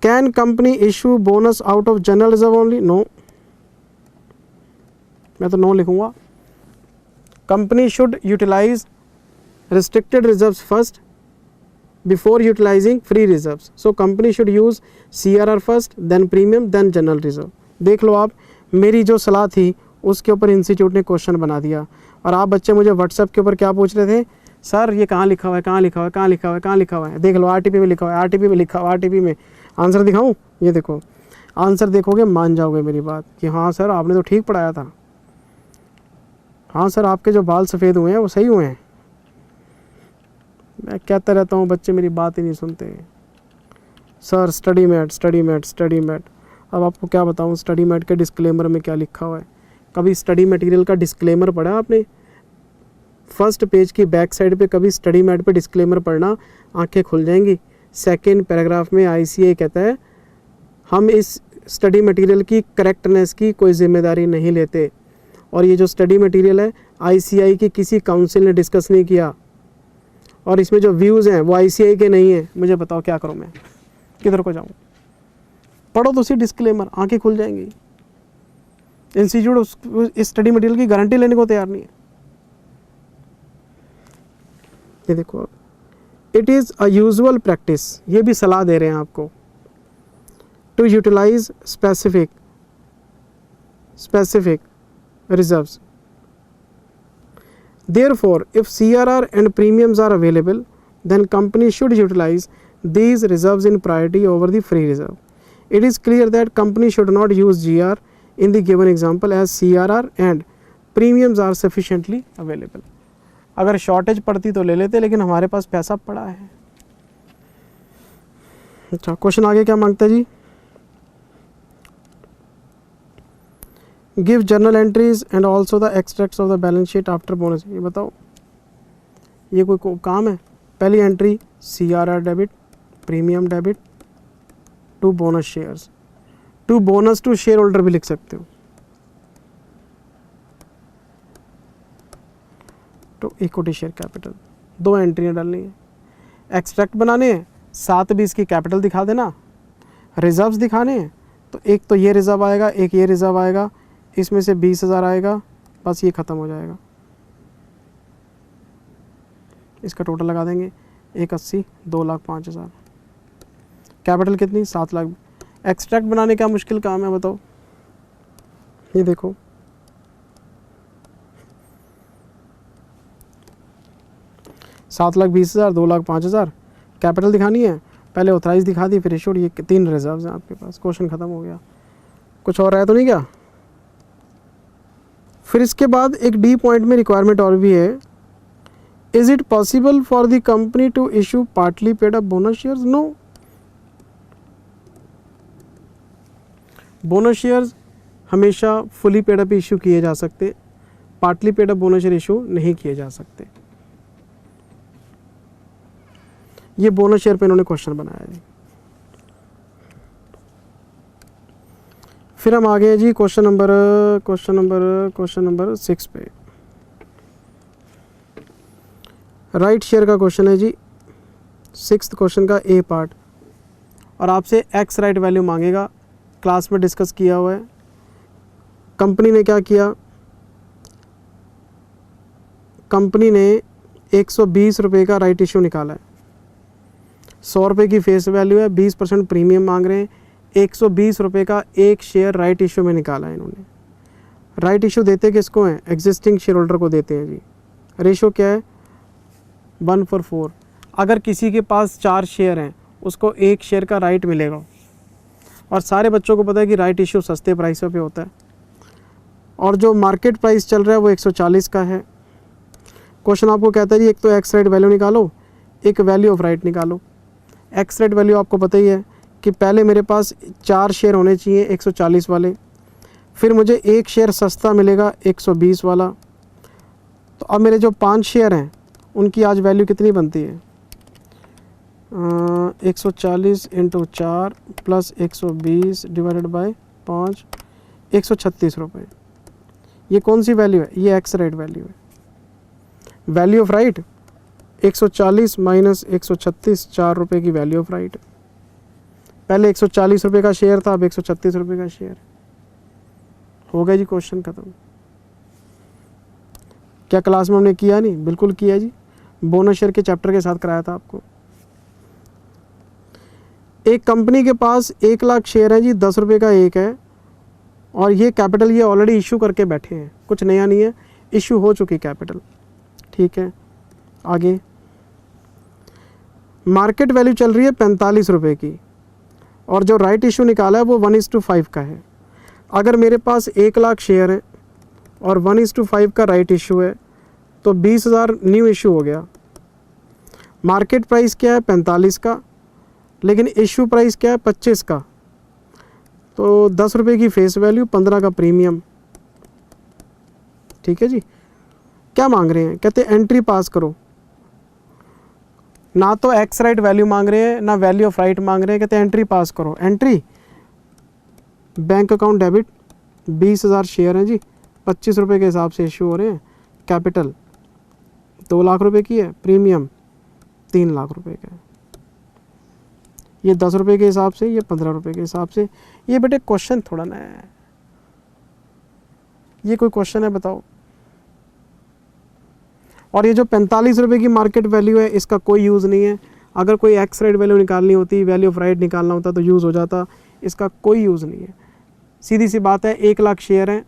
can company issue bonus out of general reserve only? No, मैं तो नो लिखूंगा। Company should utilise restricted reserves first before utilizing free reserves. So company should use CRR first, then premium, then general reserve. देख लो आप, मेरी जो सलाह थी उसके ऊपर इंस्टीट्यूट ने क्वेश्चन बना दिया। और आप बच्चे मुझे व्हाट्सएप के ऊपर क्या पूछ रहे थे, सर ये कहाँ लिखा हुआ है, कहाँ लिखा हुआ है, कहाँ लिखा हुआ है, कहाँ लिखा हुआ है? देख लो RTP में लिखा हुआ है, RTP में लिखा हुआ है, RTP में। आंसर दिखाऊँ? ये देखो, आंसर देखोगे मान जाओगे मेरी बात कि हाँ सर आपने तो ठीक पढ़ाया था। हाँ सर आपके जो बाल सफ़ेद हुए हैं वो सही हुए हैं। मैं कहता रहता हूँ, बच्चे मेरी बात ही नहीं सुनते। Sir study mat, study mat, study mat. अब आपको क्या बताऊँ स्टडी मैट के डिस्क्लेमर में क्या लिखा हुआ है? कभी स्टडी मटेरियल का डिस्क्लेमर पढ़ा आपने? फर्स्ट पेज की बैक साइड पे कभी स्टडी मैट पे डिस्क्लेमर पढ़ना, आंखें खुल जाएंगी। सेकेंड पैराग्राफ में ICAI कहता है हम इस स्टडी मटेरियल की करेक्टनेस की कोई जिम्मेदारी नहीं लेते। और ये जो स्टडी मटेरियल है ICAI की किसी काउंसिल ने डिस्कस नहीं किया, और इसमें जो व्यूज़ हैं वो ICAI के नहीं हैं। मुझे बताओ क्या करूँ मैं, किधर को जाऊँ? पढ़ो तो उसी डिस्क्लेमर, आंखें खुल जाएंगी। इंस्टीट्यूट इस स्टडी मटेरियल की गारंटी लेने को तैयार नहीं है। ये देखो, it is a usual practice, ये भी सलाह दे रहे हैं आपको, to utilise specific reserves. Therefore, if CRR and premiums are available, then company should utilize these reserves in priority over the free reserve. It is clear that company should not use GR in the given example as CRR and premiums are sufficiently available. अगर shortage पड़ती तो ले लेते, लेकिन हमारे पास पैसा पड़ा है। अच्छा, क्वेश्चन आगे क्या मांगता है जी? Give journal entries and also the extracts of the balance sheet after bonus. ये बताओ, ये कोई काम है? पहली entry CRR debit, premium debit to bonus shares, to bonus to shareholder भी लिख सकते हो, टू इक्विटी शेयर कैपिटल। 2 एंट्रियाँ डालनी है। एक्सट्रैक्ट बनाने हैं, 7-20 की कैपिटल दिखा देना। रिजर्व्स दिखाने हैं, तो एक तो ये रिजर्व आएगा, एक ये रिजर्व आएगा, इसमें से 20,000 आएगा, बस ये ख़त्म हो जाएगा। इसका टोटल लगा देंगे 180, 2,05,000। कैपिटल कितनी? 7 लाख। एक्सट्रैक्ट बनाने का मुश्किल काम है बताओ? ये देखो, $7,20,000, 2,05,000 कैपिटल दिखानी है। पहले ऑथराइज दिखा दी, फिर इशूड। ये 3 रिजर्व्स हैं आपके पास। क्वेश्चन ख़त्म हो गया। कुछ और है तो नहीं क्या? फिर इसके बाद एक D पॉइंट में रिक्वायरमेंट और भी है। Is it possible for the company to issue partly paid up bonus shares? No, bonus shares हमेशा फुली पेड अप इशू किए जा सकते, partly paid up bonus share issue नहीं किए जा सकते। ये बोनस शेयर पे इन्होंने क्वेश्चन बनाया है। फिर हम आ गए जी क्वेश्चन नंबर 6 पे। राइट शेयर का क्वेश्चन है जी, 6th क्वेश्चन का A पार्ट। और आपसे एक्स राइट वैल्यू मांगेगा, क्लास में डिस्कस किया हुआ है। कंपनी ने क्या किया? कंपनी ने 120 रुपये का राइट इशू निकाला है। 100 रुपये की फेस वैल्यू है, 20% प्रीमियम मांग रहे हैं। 120 रुपये का एक शेयर राइट इशू में निकाला है इन्होंने। राइट इशू देते किसको हैं? एग्जिस्टिंग शेयर होल्डर को देते हैं जी। रेशो क्या है? 1/4। अगर किसी के पास 4 शेयर हैं उसको 1 शेयर का राइट मिलेगा। और सारे बच्चों को पता है कि राइट इशू सस्ते प्राइसों पे होता है, और जो मार्केट प्राइस चल रहा है वो 140 का है। क्वेश्चन आपको कहता है जी एक तो एक्स राइट वैल्यू निकालो, एक वैल्यू ऑफ राइट निकालो। एक्स राइट वैल्यू आपको पता ही है कि पहले मेरे पास 4 शेयर होने चाहिए 140 वाले, फिर मुझे एक शेयर सस्ता मिलेगा 120 वाला। तो अब मेरे जो 5 शेयर हैं उनकी आज वैल्यू कितनी बनती है? 140 इंटू 4 प्लस 120 डिवाइडेड बाई 5, 136 रुपये। ये कौन सी वैल्यू है? ये एक्स राइट वैल्यू है। वैल्यू ऑफ राइट 140 माइनस 136, 4 रुपये की वैल्यू ऑफ राइट। पहले 140 रुपये का शेयर था, अब 136 रुपये का शेयर। हो गया जी, क्वेश्चन खत्म। क्या क्लास में हमने किया नहीं? बिल्कुल किया जी, बोनस शेयर के चैप्टर के साथ कराया था आपको। एक कंपनी के पास 1 लाख शेयर है जी, 10 रुपये का एक है, और ये कैपिटल ये ऑलरेडी इशू करके बैठे हैं, कुछ नया नहीं है, इशू हो चुकी कैपिटल। ठीक है, आगे मार्केट वैल्यू चल रही है 45 रुपये की, और जो राइट इशू निकाला है वो 1:5 का है। अगर मेरे पास 1 लाख शेयर है और 1:5 का राइट इशू है तो 20,000 न्यू इशू हो गया। मार्केट प्राइस क्या है? 45 का, लेकिन इशू प्राइस क्या है? 25 का। तो 10 रुपये की फेस वैल्यू, 15 का प्रीमियम। ठीक है जी। क्या मांग रहे हैं? कहते हैं एंट्री पास करो। ना तो एक्स राइट वैल्यू मांग रहे हैं, ना वैल्यू ऑफ राइट मांग रहे हैं, कहते हैं एंट्री पास करो। Entry bank account debit, 20,000 share हैं जी, 25 रुपये के हिसाब से इशू हो रहे हैं। कैपिटल 2 लाख रुपए की है, प्रीमियम 3 लाख रुपए का है। ये 10 रुपये के हिसाब से, ये 15 रुपये के हिसाब से। ये बेटे क्वेश्चन थोड़ा नया है, ये कोई क्वेश्चन है बताओ? और ये जो 45 रुपये की मार्केट वैल्यू है, इसका कोई यूज़ नहीं है। अगर कोई एक्स राइट वैल्यू निकालनी होती, वैल्यू ऑफ राइट निकालना होता तो यूज़ हो जाता, इसका कोई यूज़ नहीं है। सीधी सी बात है, 1 लाख शेयर हैं,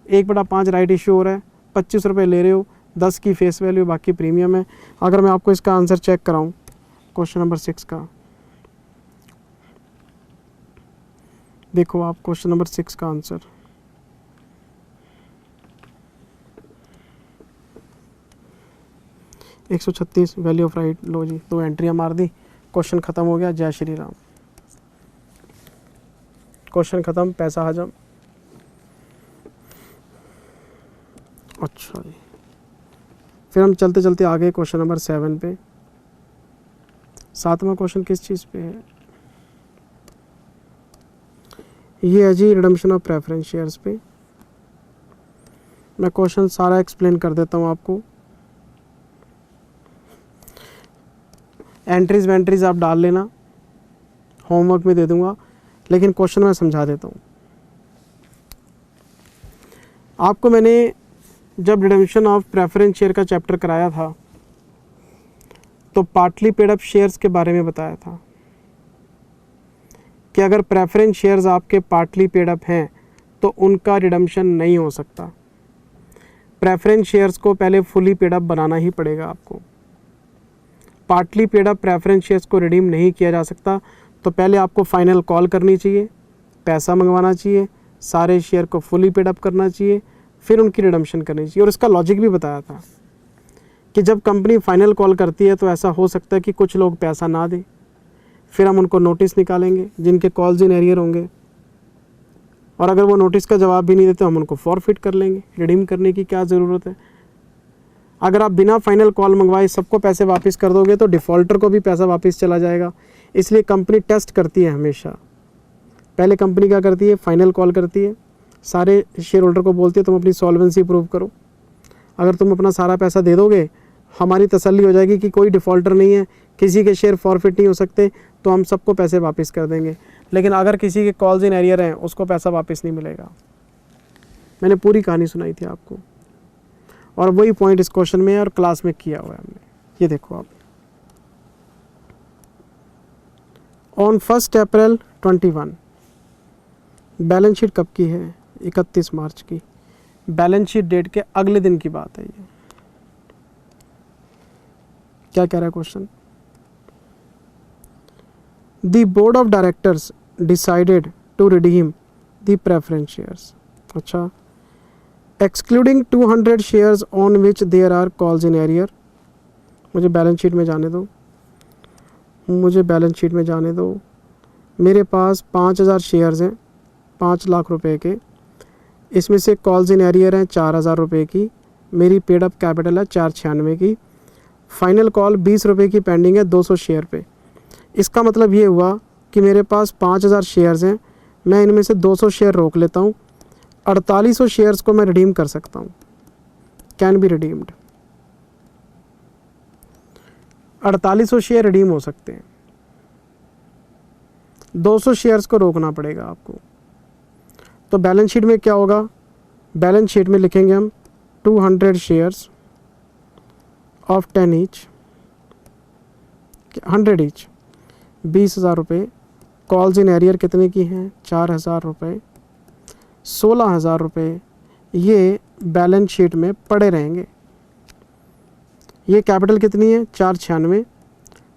1/5 राइट इशू हो रहा है, 25 रुपये ले रहे हो, 10 की फेस वैल्यू, बाकी प्रीमियम है। अगर मैं आपको इसका आंसर चेक कराऊं, क्वेश्चन नंबर 6 का, देखो आप क्वेश्चन नंबर 6 का आंसर। $136 value of right. लो जी, 2 एंट्रियाँ मार दी, क्वेश्चन ख़त्म हो गया। जय श्री राम। क्वेश्चन ख़त्म, पैसा हजम। अच्छा जी, फिर हम चलते चलते आगे क्वेश्चन नंबर 7 पे। 7वां क्वेश्चन किस चीज़ पे है? ये है जी रिडम्पशन ऑफ प्रेफरेंस शेयर्स पे। मैं क्वेश्चन सारा एक्सप्लेन कर देता हूँ आपको। एंट्रीज वेंट्रीज आप डाल लेना, होमवर्क में दे दूंगा, लेकिन क्वेश्चन मैं समझा देता हूँ आपको। मैंने जब रिडम्पशन ऑफ प्रेफरेंस शेयर का चैप्टर कराया था तो पार्टली पेड अप शेयर्स के बारे में बताया था कि अगर प्रेफरेंस शेयर्स आपके पार्टली पेड अप हैं तो उनका रिडम्पशन नहीं हो सकता। प्रेफरेंस शेयर्स को पहले फुली पेड अप बनाना ही पड़ेगा आपको। Partly paid up preference shares को रिडीम नहीं किया जा सकता, तो पहले आपको फाइनल कॉल करनी चाहिए, पैसा मंगवाना चाहिए, सारे शेयर को फुली पेड अप करना चाहिए, फिर उनकी रिडम्पशन करनी चाहिए। और इसका लॉजिक भी बताया था कि जब कंपनी फाइनल कॉल करती है तो ऐसा हो सकता है कि कुछ लोग पैसा ना दें, फिर हम उनको नोटिस निकालेंगे जिनके कॉल्स इन एरियर होंगे, और अगर वो नोटिस का जवाब भी नहीं देते हम उनको फॉरफिट कर लेंगे। रिडीम करने की क्या ज़रूरत है? अगर आप बिना फाइनल कॉल मंगवाए सबको पैसे वापस कर दोगे तो डिफ़ॉल्टर को भी पैसा वापस चला जाएगा। इसलिए कंपनी टेस्ट करती है हमेशा। पहले कंपनी क्या करती है? फाइनल कॉल करती है, सारे शेयर होल्डर को बोलती है तुम अपनी सॉल्वेंसी प्रूव करो। अगर तुम अपना सारा पैसा दे दोगे, हमारी तसल्ली हो जाएगी कि कोई डिफ़ॉल्टर नहीं है, किसी के शेयर फॉरफिट नहीं हो सकते, तो हम सबको पैसे वापस कर देंगे। लेकिन अगर किसी के कॉल्स इन एरियर हैं उसको पैसा वापस नहीं मिलेगा। मैंने पूरी कहानी सुनाई थी आपको, और वही पॉइंट इस क्वेश्चन में है और क्लास में किया हुआ है हमने। ये देखो आप, ऑन 1 अप्रैल 21, बैलेंस शीट कब की है? 31 मार्च की। बैलेंस शीट डेट के अगले दिन की बात है ये। क्या कह रहा है question? The board of directors decided to redeem the preference shares. अच्छा, excluding 200 shares on which there are calls in arrear. मुझे बैलेंस शीट में जाने दो, मुझे बैलेंस शीट में जाने दो। मेरे पास 5,000 शेयर्स हैं 5 लाख रुपए के, इसमें से कॉल्स इन एरियर हैं 4,000 रुपये की, मेरी पेड अप कैपिटल है 496 की, फाइनल कॉल 20 रुपये की पेंडिंग है 200 शेयर पे। इसका मतलब ये हुआ कि मेरे पास 5,000 शेयर्स हैं, मैं इनमें से 200 शेयर रोक लेता हूँ, 4800 शेयर्स को मैं रिडीम कर सकता हूँ, can be redeemed. 4800 share redeem हो सकते हैं, 200 शेयर्स को रोकना पड़ेगा आपको। तो बैलेंस शीट में क्या होगा, बैलेंस शीट में लिखेंगे हम 200 शेयर्स ऑफ 10 ईच, 100 ईच, 20,000 रुपये। कॉल्स इन एरियर कितने की हैं, 4,000 रुपये, 16,000 रुपये ये बैलेंस शीट में पड़े रहेंगे। ये कैपिटल कितनी है, 496,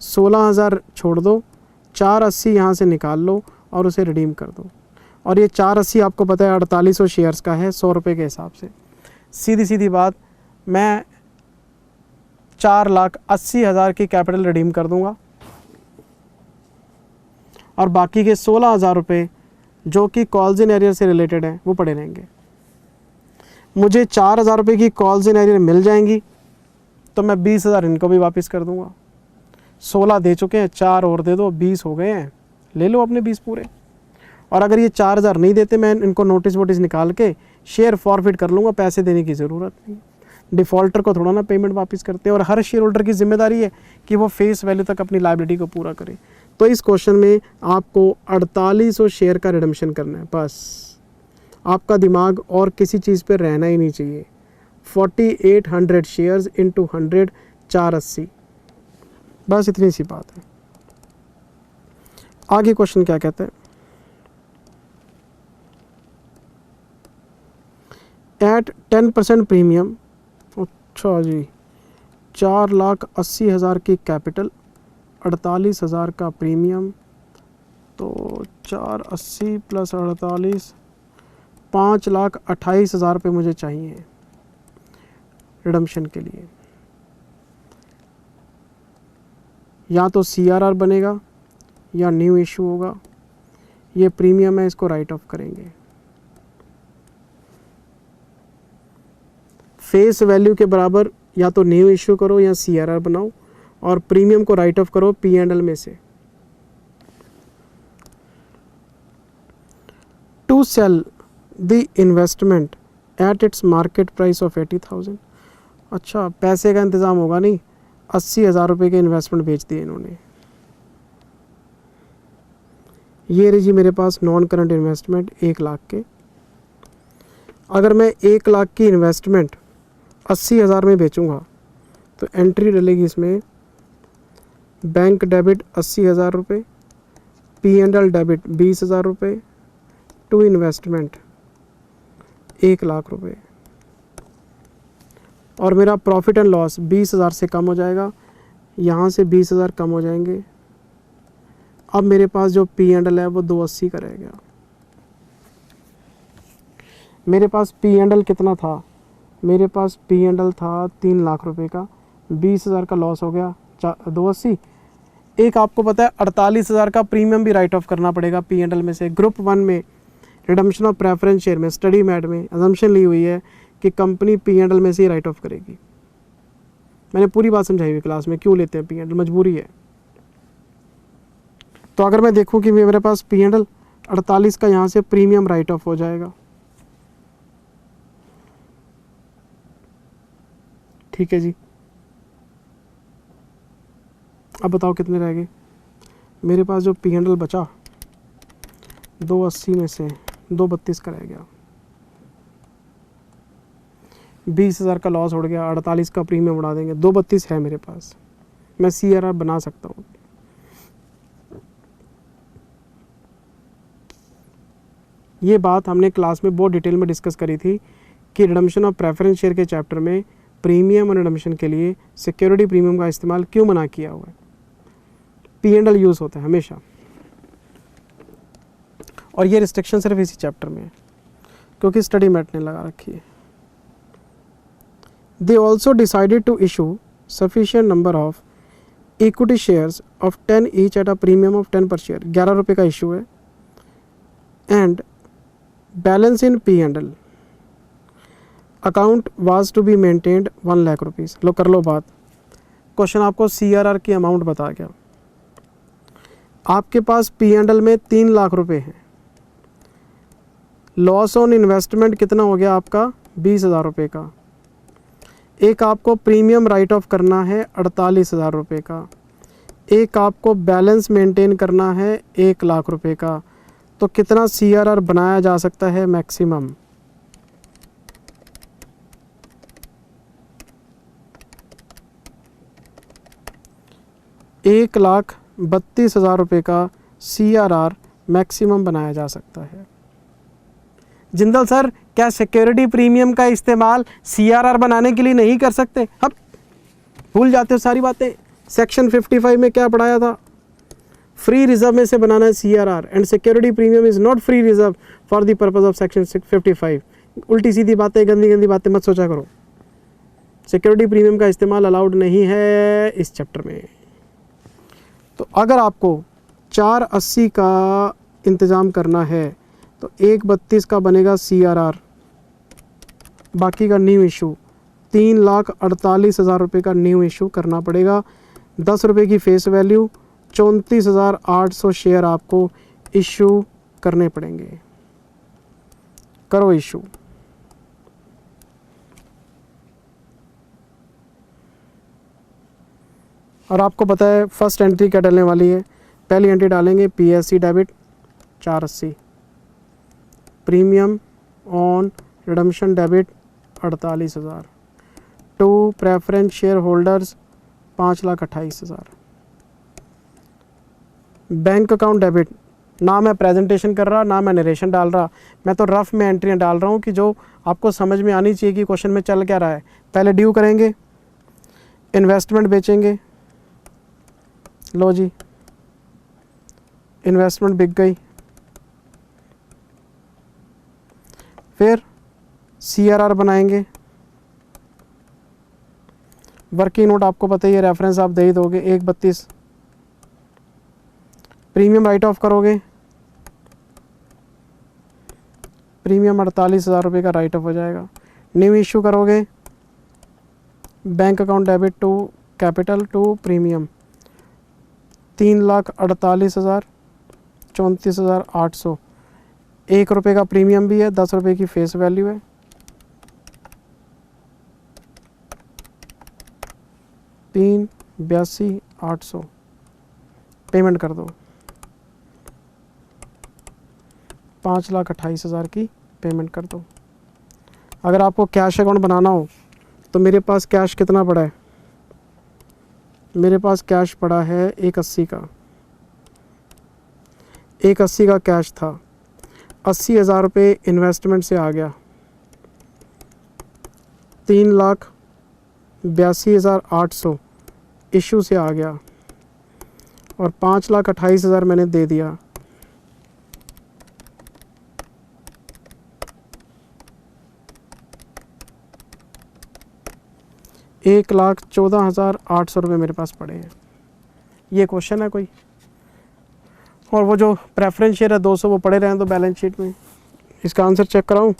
16,000 छोड़ दो, 480 यहाँ से निकाल लो और उसे रिडीम कर दो। और ये 480 आपको पता है 4800 शेयर्स का है 100 रुपये के हिसाब से। सीधी सीधी बात, मैं 4,80,000 की कैपिटल रिडीम कर दूंगा और बाकी के 16,000 रुपये जो कि कॉल्स इन एरियर से रिलेटेड हैं वो पड़े रहेंगे। मुझे 4,000 रुपये की कॉल्स इन एरियर मिल जाएंगी तो मैं 20,000 इनको भी वापस कर दूंगा। 16 दे चुके हैं, 4 और दे दो, 20 हो गए हैं, ले लो अपने 20 पूरे। और अगर ये 4,000 नहीं देते, मैं इनको नोटिस वोटिस निकाल के शेयर फॉरफिट कर लूँगा, पैसे देने की ज़रूरत नहीं। डिफ़ॉल्टर को थोड़ा ना पेमेंट वापस करते हैं, और हर शेयर होल्डर की जिम्मेदारी है कि वो फेस वैल्यू तक अपनी लायबिलिटी को पूरा करे। तो इस क्वेश्चन में आपको 4800 शेयर का रिडम्पशन करना है, बस। आपका दिमाग और किसी चीज़ पे रहना ही नहीं चाहिए। 4800 शेयर्स इंटू 100, 480, बस इतनी सी बात है। आगे क्वेश्चन क्या कहते हैं, एट 10% प्रीमियम। अच्छा जी, 4,80,000 की कैपिटल, 48,000 का प्रीमियम, तो 480 प्लस 48, 5,28,000 रुपये मुझे चाहिए रिडम्पशन के लिए। या तो CRR बनेगा या न्यू इशू होगा। ये प्रीमियम है, इसको राइट ऑफ करेंगे। फेस वैल्यू के बराबर या तो न्यू इशू करो या CRR बनाओ, और प्रीमियम को राइट ऑफ करो P&L में से। To sell the investment at its market price of 80,000। अच्छा, पैसे का इंतज़ाम होगा नहीं, 80,000 रुपये के इन्वेस्टमेंट बेच दिए इन्होंने। ये रही जी मेरे पास नॉन करंट इन्वेस्टमेंट 1 लाख के। अगर मैं 1 लाख की इन्वेस्टमेंट 80,000 में बेचूंगा तो एंट्री डलेगी इसमें, बैंक डेबिट 80,000 रुपये, P&L डेबिट 20,000 रुपये, टू इन्वेस्टमेंट 1 लाख रुपये, और मेरा प्रॉफिट एंड लॉस 20,000 से कम हो जाएगा, यहाँ से 20,000 कम हो जाएंगे। अब मेरे पास जो P&L है वो 280 का रह गया। मेरे पास P&L कितना था, मेरे पास P&L था 3 लाख रुपए का, 20,000 का लॉस हो गया, 280। एक आपको पता है 48,000 का प्रीमियम भी राइट ऑफ करना पड़ेगा P&L में से। ग्रुप 1 में रिडम्पशन ऑफ प्रेफरेंस शेयर में स्टडी मैट में अजम्पशन ली हुई है कि कंपनी P&L में से ही राइट ऑफ करेगी। मैंने पूरी बात समझाई हुई क्लास में, क्यों लेते हैं P&L, मजबूरी है। तो अगर मैं देखूं कि मेरे पास P&L 48 का, यहाँ से प्रीमियम राइट ऑफ हो जाएगा, ठीक है जी। अब बताओ कितने रह गए, मेरे पास जो P&L बचा 280 में से 232 का रह गया, 20,000 का लॉस उड़ गया, 48 का प्रीमियम उड़ा देंगे, 232 है मेरे पास, मैं CRR बना सकता हूँ। ये बात हमने क्लास में बहुत डिटेल में डिस्कस करी थी कि रिडम्पशन ऑफ प्रेफरेंस शेयर के चैप्टर में प्रीमियम और रिडम्पशन के लिए सिक्योरिटी प्रीमियम का इस्तेमाल क्यों मना किया हुआ है। P&L यूज़ होता है हमेशा, और ये रिस्ट्रिक्शन सिर्फ इसी चैप्टर में है क्योंकि स्टडी मैट ने लगा रखी है। They also decided to issue sufficient number of equity shares of 10 each at a premium of 10 per share, 11 रुपये का इशू है। And balance in P&L account was to be maintained 1 lakh rupees. लो कर लो बात, क्वेश्चन आपको CRR की amount बता गया, आपके पास P&L में 3 लाख रुपए हैं, लॉस ऑन इन्वेस्टमेंट कितना हो गया आपका 20,000 रुपये का, एक आपको प्रीमियम राइट ऑफ करना है 48,000 रुपये का, एक आपको बैलेंस मेंटेन करना है 1 लाख रुपए का। तो कितना CRR बनाया जा सकता है मैक्सिमम? एक 1,32,000 रुपये का CRR मैक्सिमम बनाया जा सकता है। जिंदल सर, क्या सिक्योरिटी प्रीमियम का इस्तेमाल CRR बनाने के लिए नहीं कर सकते? अब भूल जाते हो सारी बातें। सेक्शन 55 में क्या पढ़ाया था? फ्री रिजर्व में से बनाना है CRR and security premium is not free reserve for the purpose of section 55। उल्टी सीधी बातें, गंदी गंदी बातें मत सोचा करो। सिक्योरिटी प्रीमियम का इस्तेमाल अलाउड नहीं है इस चैप्टर में। तो अगर आपको 480 का इंतज़ाम करना है तो 132 का बनेगा CRR, बाकी का न्यू इशू 3,48,000 रुपये का न्यू इशू करना पड़ेगा। 10 रुपये की फेस वैल्यू, 34,800 शेयर आपको इशू करने पड़ेंगे। करो इशू। और आपको पता है फर्स्ट एंट्री क्या डालने वाली है? पहली एंट्री डालेंगे PSC debit 480, premium on redemption debit 48,000, to preference share holders 5,28,000, bank account debit. ना मैं प्रेजेंटेशन कर रहा, ना मैं नरेशन डाल रहा, मैं तो रफ में एंट्रियाँ डाल रहा हूँ कि जो आपको समझ में आनी चाहिए कि क्वेश्चन में चल क्या रहा है। पहले ड्यू करेंगे, इन्वेस्टमेंट बेचेंगे, लो जी इन्वेस्टमेंट बिक गई। फिर CRR बनाएंगे, वर्किंग नोट आपको पता ही है, रेफरेंस आप दे ही दोगे 132। प्रीमियम राइट ऑफ करोगे, प्रीमियम 48,000 रुपये का राइट ऑफ हो जाएगा। न्यू इशू करोगे, bank account debit to capital to premium 3,48,000, 34,800, 1 रुपये का प्रीमियम भी है, 10 रुपये की फेस वैल्यू है। तीन 82,800 पेमेंट कर दो। 5,28,000 की पेमेंट कर दो। अगर आपको कैश अकाउंट बनाना हो तो मेरे पास कैश कितना पड़ा है? मेरे पास कैश पड़ा है 180 का, 180 का कैश था, 80,000 रुपये इन्वेस्टमेंट से आ गया, 3,82,800 इशू से आ गया और 5,28,000 मैंने दे दिया। एक 1,14,800 रुपये मेरे पास पड़े हैं। ये क्वेश्चन है कोई? और वो जो प्रेफरेंस शेयर है 200 वो पड़े रहे तो बैलेंस शीट में। इसका आंसर चेक कराऊं?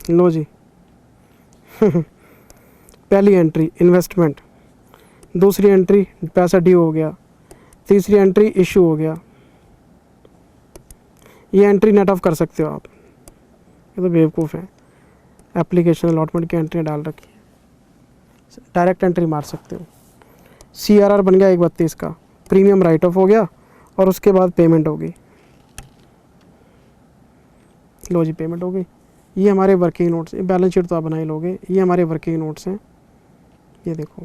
लो जी पहली एंट्री इन्वेस्टमेंट, दूसरी एंट्री पैसा ड्यू हो गया, तीसरी एंट्री इशू हो गया। ये एंट्री नेट ऑफ कर सकते हो आप, ये तो बेवकूफ़ है। एप्लीकेशन अलॉटमेंट की एंट्री डाल रखी है, डायरेक्ट एंट्री मार सकते हो। CRR बन गया 132 का, प्रीमियम राइट ऑफ हो गया और उसके बाद पेमेंट हो गई। लो जी पेमेंट हो गई। ये हमारे वर्किंग नोट्स, बैलेंस शीट तो आप बना ही लोगे। ये हमारे वर्किंग नोट्स हैं। ये देखो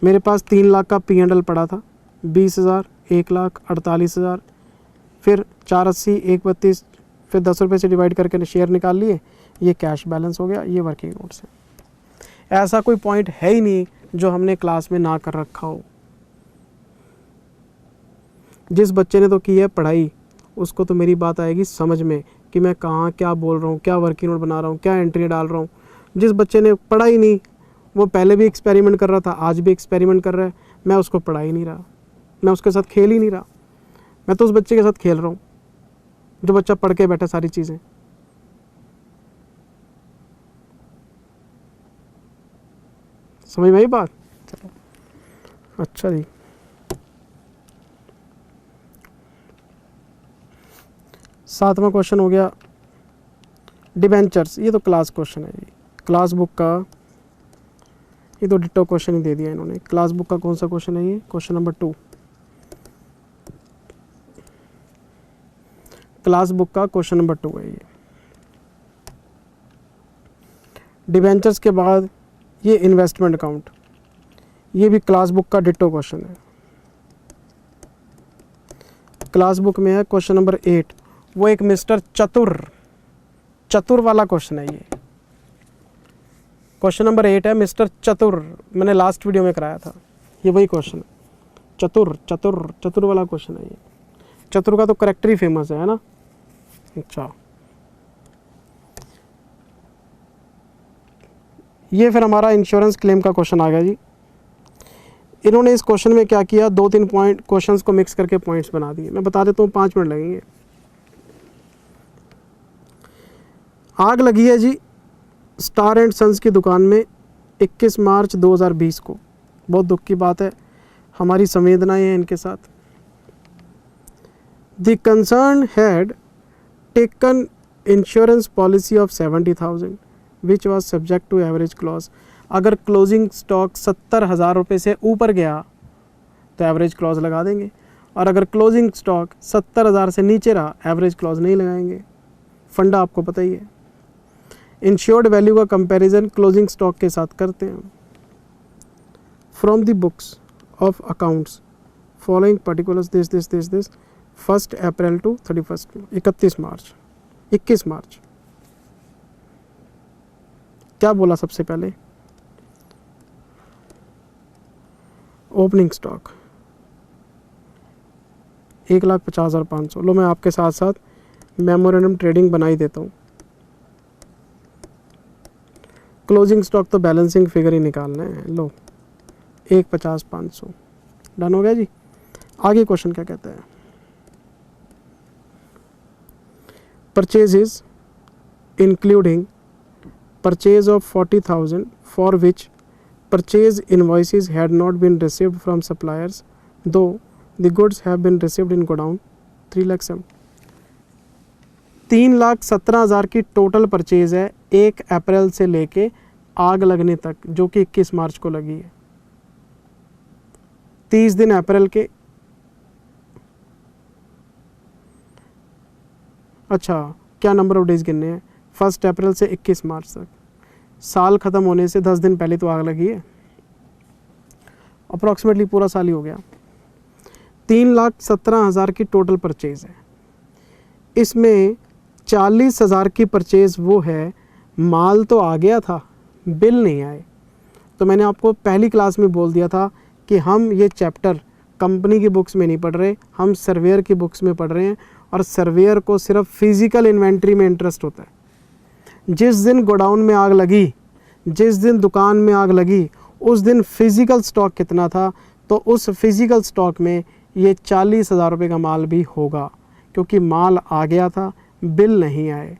मेरे पास 3 लाख का P&L पड़ा था, 20,000, 1,48,000, फिर 480, 132, फिर 10 रुपये से डिवाइड करके शेयर निकाल लिए। ये कैश बैलेंस हो गया। ये वर्किंग नोट्स है। ऐसा कोई पॉइंट है ही नहीं जो हमने क्लास में ना कर रखा हो। जिस बच्चे ने तो की है पढ़ाई, उसको तो मेरी बात आएगी समझ में कि मैं कहाँ क्या बोल रहा हूँ, क्या वर्किंग नोट बना रहा हूँ, क्या एंट्री डाल रहा हूँ। जिस बच्चे ने पढ़ा ही नहीं, वो पहले भी एक्सपेरिमेंट कर रहा था, आज भी एक्सपेरिमेंट कर रहा है, मैं उसको पढ़ा ही नहीं रहा, मैं उसके साथ खेल ही नहीं रहा। मैं तो उस बच्चे के साथ खेल रहा हूँ जो बच्चा पढ़ के बैठा सारी चीज़ें। समझ में आई बात? चलो अच्छा जी, सातवां क्वेश्चन हो गया डिबेंचर्स। ये तो क्लास क्वेश्चन है जी, क्लास बुक का, ये तो डिटो क्वेश्चन ही दे दिया इन्होंने। क्लास बुक का कौन सा क्वेश्चन है ये? क्वेश्चन नंबर 2, क्लास बुक का क्वेश्चन नंबर 2 है ये। डिबेंचर्स के बाद ये इन्वेस्टमेंट अकाउंट, ये भी क्लास बुक का डिटो क्वेश्चन है। क्लास बुक में है क्वेश्चन नंबर 8, वो एक मिस्टर चतुर वाला क्वेश्चन है ये। क्वेश्चन नंबर 8 है मिस्टर चतुर, मैंने लास्ट वीडियो में कराया था, ये वही क्वेश्चन है। चतुर वाला क्वेश्चन है ये। चतुर का तो करेक्टर ही फेमस है ना। अच्छा, ये फिर हमारा इंश्योरेंस क्लेम का क्वेश्चन आ गया जी। इन्होंने इस क्वेश्चन में क्या किया, 2-3 पॉइंट क्वेश्चंस को मिक्स करके पॉइंट्स बना दिए। मैं बता देता हूँ, 5 मिनट लगेंगे। आग लगी है जी स्टार एंड सन्स की दुकान में 21 मार्च 2020 को। बहुत दुख की बात है, हमारी संवेदनाएं हैं इनके साथ। The concern had taken insurance policy of 70,000 which was subject to average clause. अगर क्लोजिंग स्टॉक 70,000 रुपये से ऊपर गया तो एवरेज क्लॉज लगा देंगे, और अगर क्लोजिंग स्टॉक 70,000 से नीचे रहा एवरेज क्लॉज नहीं लगाएंगे। फंडा आपको पता ही है। इंश्योर्ड वैल्यू का कंपैरिजन क्लोजिंग स्टॉक के साथ करते हैं। From the books of accounts following particulars this 1 April to 31 March 21 March. क्या बोला सबसे पहले? Opening stock 1,50,500। लो मैं आपके साथ साथ मेमोरेंडम ट्रेडिंग बना ही देता हूँ। क्लोजिंग स्टॉक तो बैलेंसिंग फिगर ही निकालना है। लो 1,50,500 डन हो गया जी। आगे क्वेश्चन क्या कहता है? Purchases including purchase of 40,000 for which purchase invoices had not been received from suppliers though the goods have been received in godown 3,07,000। 3,17,000 की टोटल परचेज है 1 अप्रैल से लेके आग लगने तक, जो कि 21 मार्च को लगी है। 30 दिन अप्रैल के, अच्छा क्या नंबर ऑफ डेज गिनने हैं? 1 अप्रैल से 21 मार्च तक, साल ख़त्म होने से 10 दिन पहले तो आग लगी है। अप्रॉक्सीमेटली पूरा साल ही हो गया। 3,17,000 की टोटल परचेज़ है, इसमें 40,000 की परचेज़ वो है माल तो आ गया था, बिल नहीं आए। तो मैंने आपको पहली क्लास में बोल दिया था कि हम ये चैप्टर कंपनी की बुक्स में नहीं पढ़ रहे, हम सर्वेयर की बुक्स में पढ़ रहे हैं, और सर्वेयर को सिर्फ फिज़िकल इन्वेंट्री में इंटरेस्ट होता है। जिस दिन गोडाउन में आग लगी, जिस दिन दुकान में आग लगी, उस दिन फिज़िकल स्टॉक कितना था, तो उस फिज़िकल स्टॉक में ये 40,000 रुपये का माल भी होगा, क्योंकि माल आ गया था, बिल नहीं आए।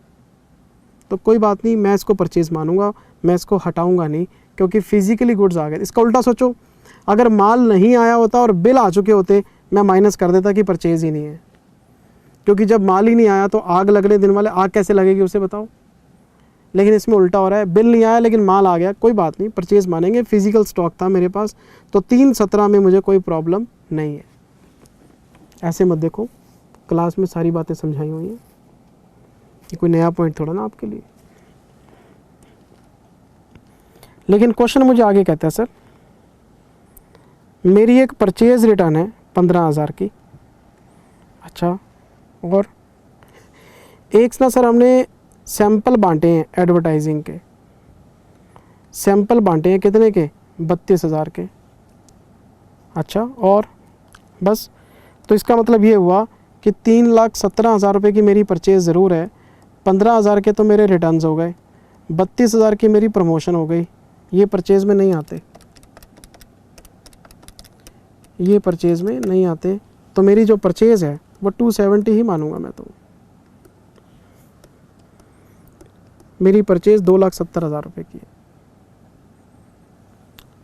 तो कोई बात नहीं, मैं इसको परचेज़ मानूंगा, मैं इसको हटाऊंगा नहीं, क्योंकि फिज़िकली गुड्स आ गए। इसका उल्टा सोचो, अगर माल नहीं आया होता और बिल आ चुके होते, मैं माइनस कर देता कि परचेज़ ही नहीं है, क्योंकि जब माल ही नहीं आया तो आग लगने दिन वाले आग कैसे लगेगी उसे बताओ। लेकिन इसमें उल्टा हो रहा है, बिल नहीं आया लेकिन माल आ गया, कोई बात नहीं, परचेज़ मानेंगे, फिज़िकल स्टॉक था मेरे पास, तो 3/17 में मुझे कोई प्रॉब्लम नहीं है। ऐसे मत देखो, क्लास में सारी बातें समझाई हुई हैं, ये कोई नया पॉइंट थोड़ा ना आपके लिए। लेकिन क्वेश्चन मुझे आगे कहता है, सर मेरी एक परचेज़ रिटर्न है 15,000 की, अच्छा, और एक ना सर हमने सैंपल बांटे हैं एडवर्टाइजिंग के, सैंपल बांटे हैं कितने के? 32,000 के, अच्छा, और बस। तो इसका मतलब ये हुआ कि 3,17,000 रुपये की मेरी परचेज़ ज़रूर है, 15,000 के तो मेरे रिटर्न्स हो गए, 32,000 की मेरी प्रमोशन हो गई, ये परचेज़ में नहीं आते, ये परचेज़ में नहीं आते, तो मेरी जो परचेज़ है वो 270 ही मानूंगा मैं। तो मेरी परचेज़ 2,70,000 रुपये की है।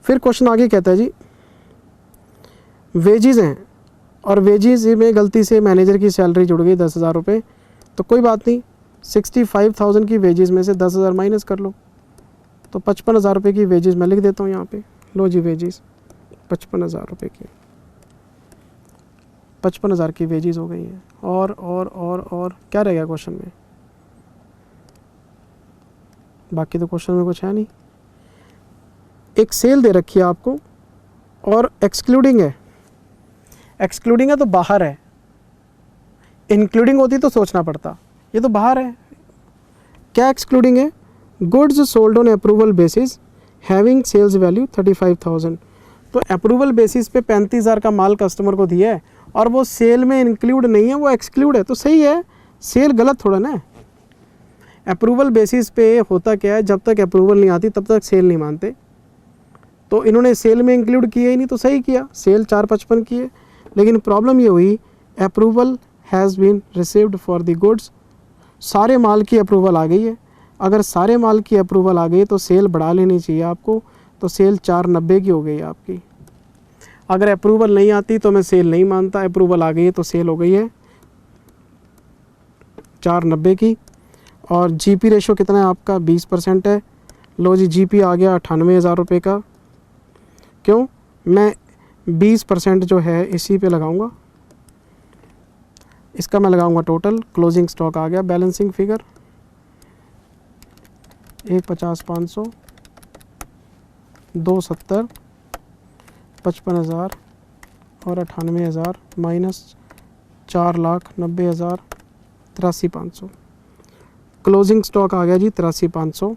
फिर क्वेश्चन आगे कहता है जी वेजेस हैं और वेजेस में गलती से मैनेजर की सैलरी जुड़ गई 10,000 रुपये, तो कोई बात नहीं, 65,000 की वेजेस में से 10,000 माइनस कर लो, तो 55,000 रुपये की वेजेस मैं लिख देता हूँ यहाँ पे। लो जी वेजेस 55,000 रुपये की, 55,000 की वेजेस हो गई हैं। और क्या रह गया क्वेश्चन में? बाकी तो क्वेश्चन में कुछ है नहीं। एक सेल दे रखी है आपको और एक्सक्लूडिंग है, एक्सक्लूडिंग है तो बाहर है, इंक्लूडिंग होती तो सोचना पड़ता, ये तो बाहर है। क्या एक्सक्लूडिंग है? Goods sold on approval basis having sales value 35,000, तो अप्रूवल बेसिस पे 35,000 का माल कस्टमर को दिया है और वो सेल में इंक्लूड नहीं है, वो एक्सक्लूड है, तो सही है। सेल गलत थोड़ा ना है। अप्रूवल बेसिस पे होता क्या है, जब तक अप्रूवल नहीं आती तब तक सेल नहीं मानते, तो इन्होंने सेल में इंक्लूड किया ही नहीं, तो सही किया, सेल 455 की है। लेकिन प्रॉब्लम ये हुई approval has been received for the goods, सारे माल की अप्रूवल आ गई है। अगर सारे माल की अप्रूवल आ गई तो सेल बढ़ा लेनी चाहिए आपको, तो सेल 490 की हो गई आपकी। अगर अप्रूवल नहीं आती तो मैं सेल नहीं मानता, अप्रूवल आ गई है तो सेल हो गई है 490 की। और जीपी रेशो कितना है आपका? 20% है। लो जी जीपी आ गया 98,000 रुपये का। क्यों? मैं 20% जो है इसी पे लगाऊंगा, इसका मैं लगाऊंगा टोटल। क्लोजिंग स्टॉक आ गया, बैलेंसिंग फिगर 150,500, 270, 55,000 और 98,000 माइनस 4,90,000, 83,500। क्लोजिंग स्टॉक आ गया जी 83,500।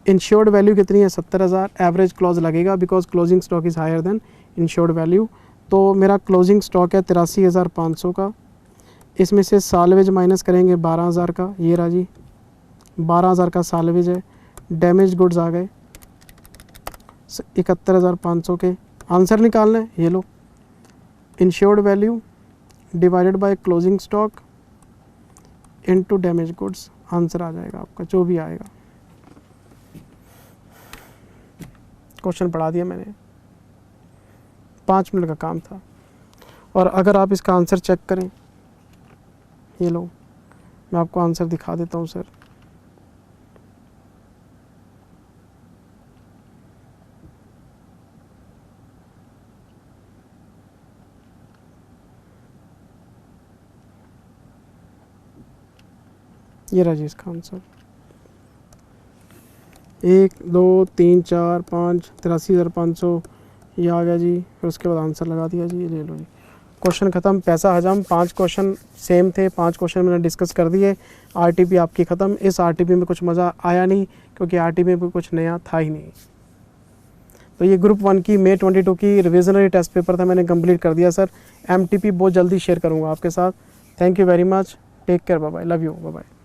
इंश्योर्ड वैल्यू कितनी है? 70,000। एवरेज क्लॉज लगेगा because closing stock is higher than insured value, तो मेरा क्लोजिंग स्टॉक है 83,500 का। इसमें से सालवेज माइनस करेंगे 12,000 का, ये रहा जी 12,000 का सालवेज है। डैमेज गुड्स आ गए 71,500 के। आंसर निकालना है, ये लो insured value divided by closing stock into damage goods, answer आ जाएगा आपका जो भी आएगा। क्वेश्चन पढ़ा दिया मैंने, 5 मिनट का काम था। और अगर आप इसका आंसर चेक करें, ये लो मैं आपको आंसर दिखा देता हूँ सर। ये रहा जी इसका आंसर, 1 2 3 4 5, 83,500 ये आ गया जी। फिर उसके बाद आंसर लगा दिया जी, ले लो जी। क्वेश्चन ख़त्म, पैसा हजम। 5 क्वेश्चन सेम थे, 5 क्वेश्चन मैंने डिस्कस कर दिए। आरटीपी आपकी ख़त्म। इस आरटीपी में कुछ मज़ा आया नहीं क्योंकि आरटीपी में कुछ नया था ही नहीं। तो ये ग्रुप 1 की मई 22 की रिविजनरी टेस्ट पेपर था, मैंने कंप्लीट कर दिया सर। एमटीपी बहुत जल्दी शेयर करूँगा आपके साथ। Thank you very much, take care, bye bye, love you, bye bye.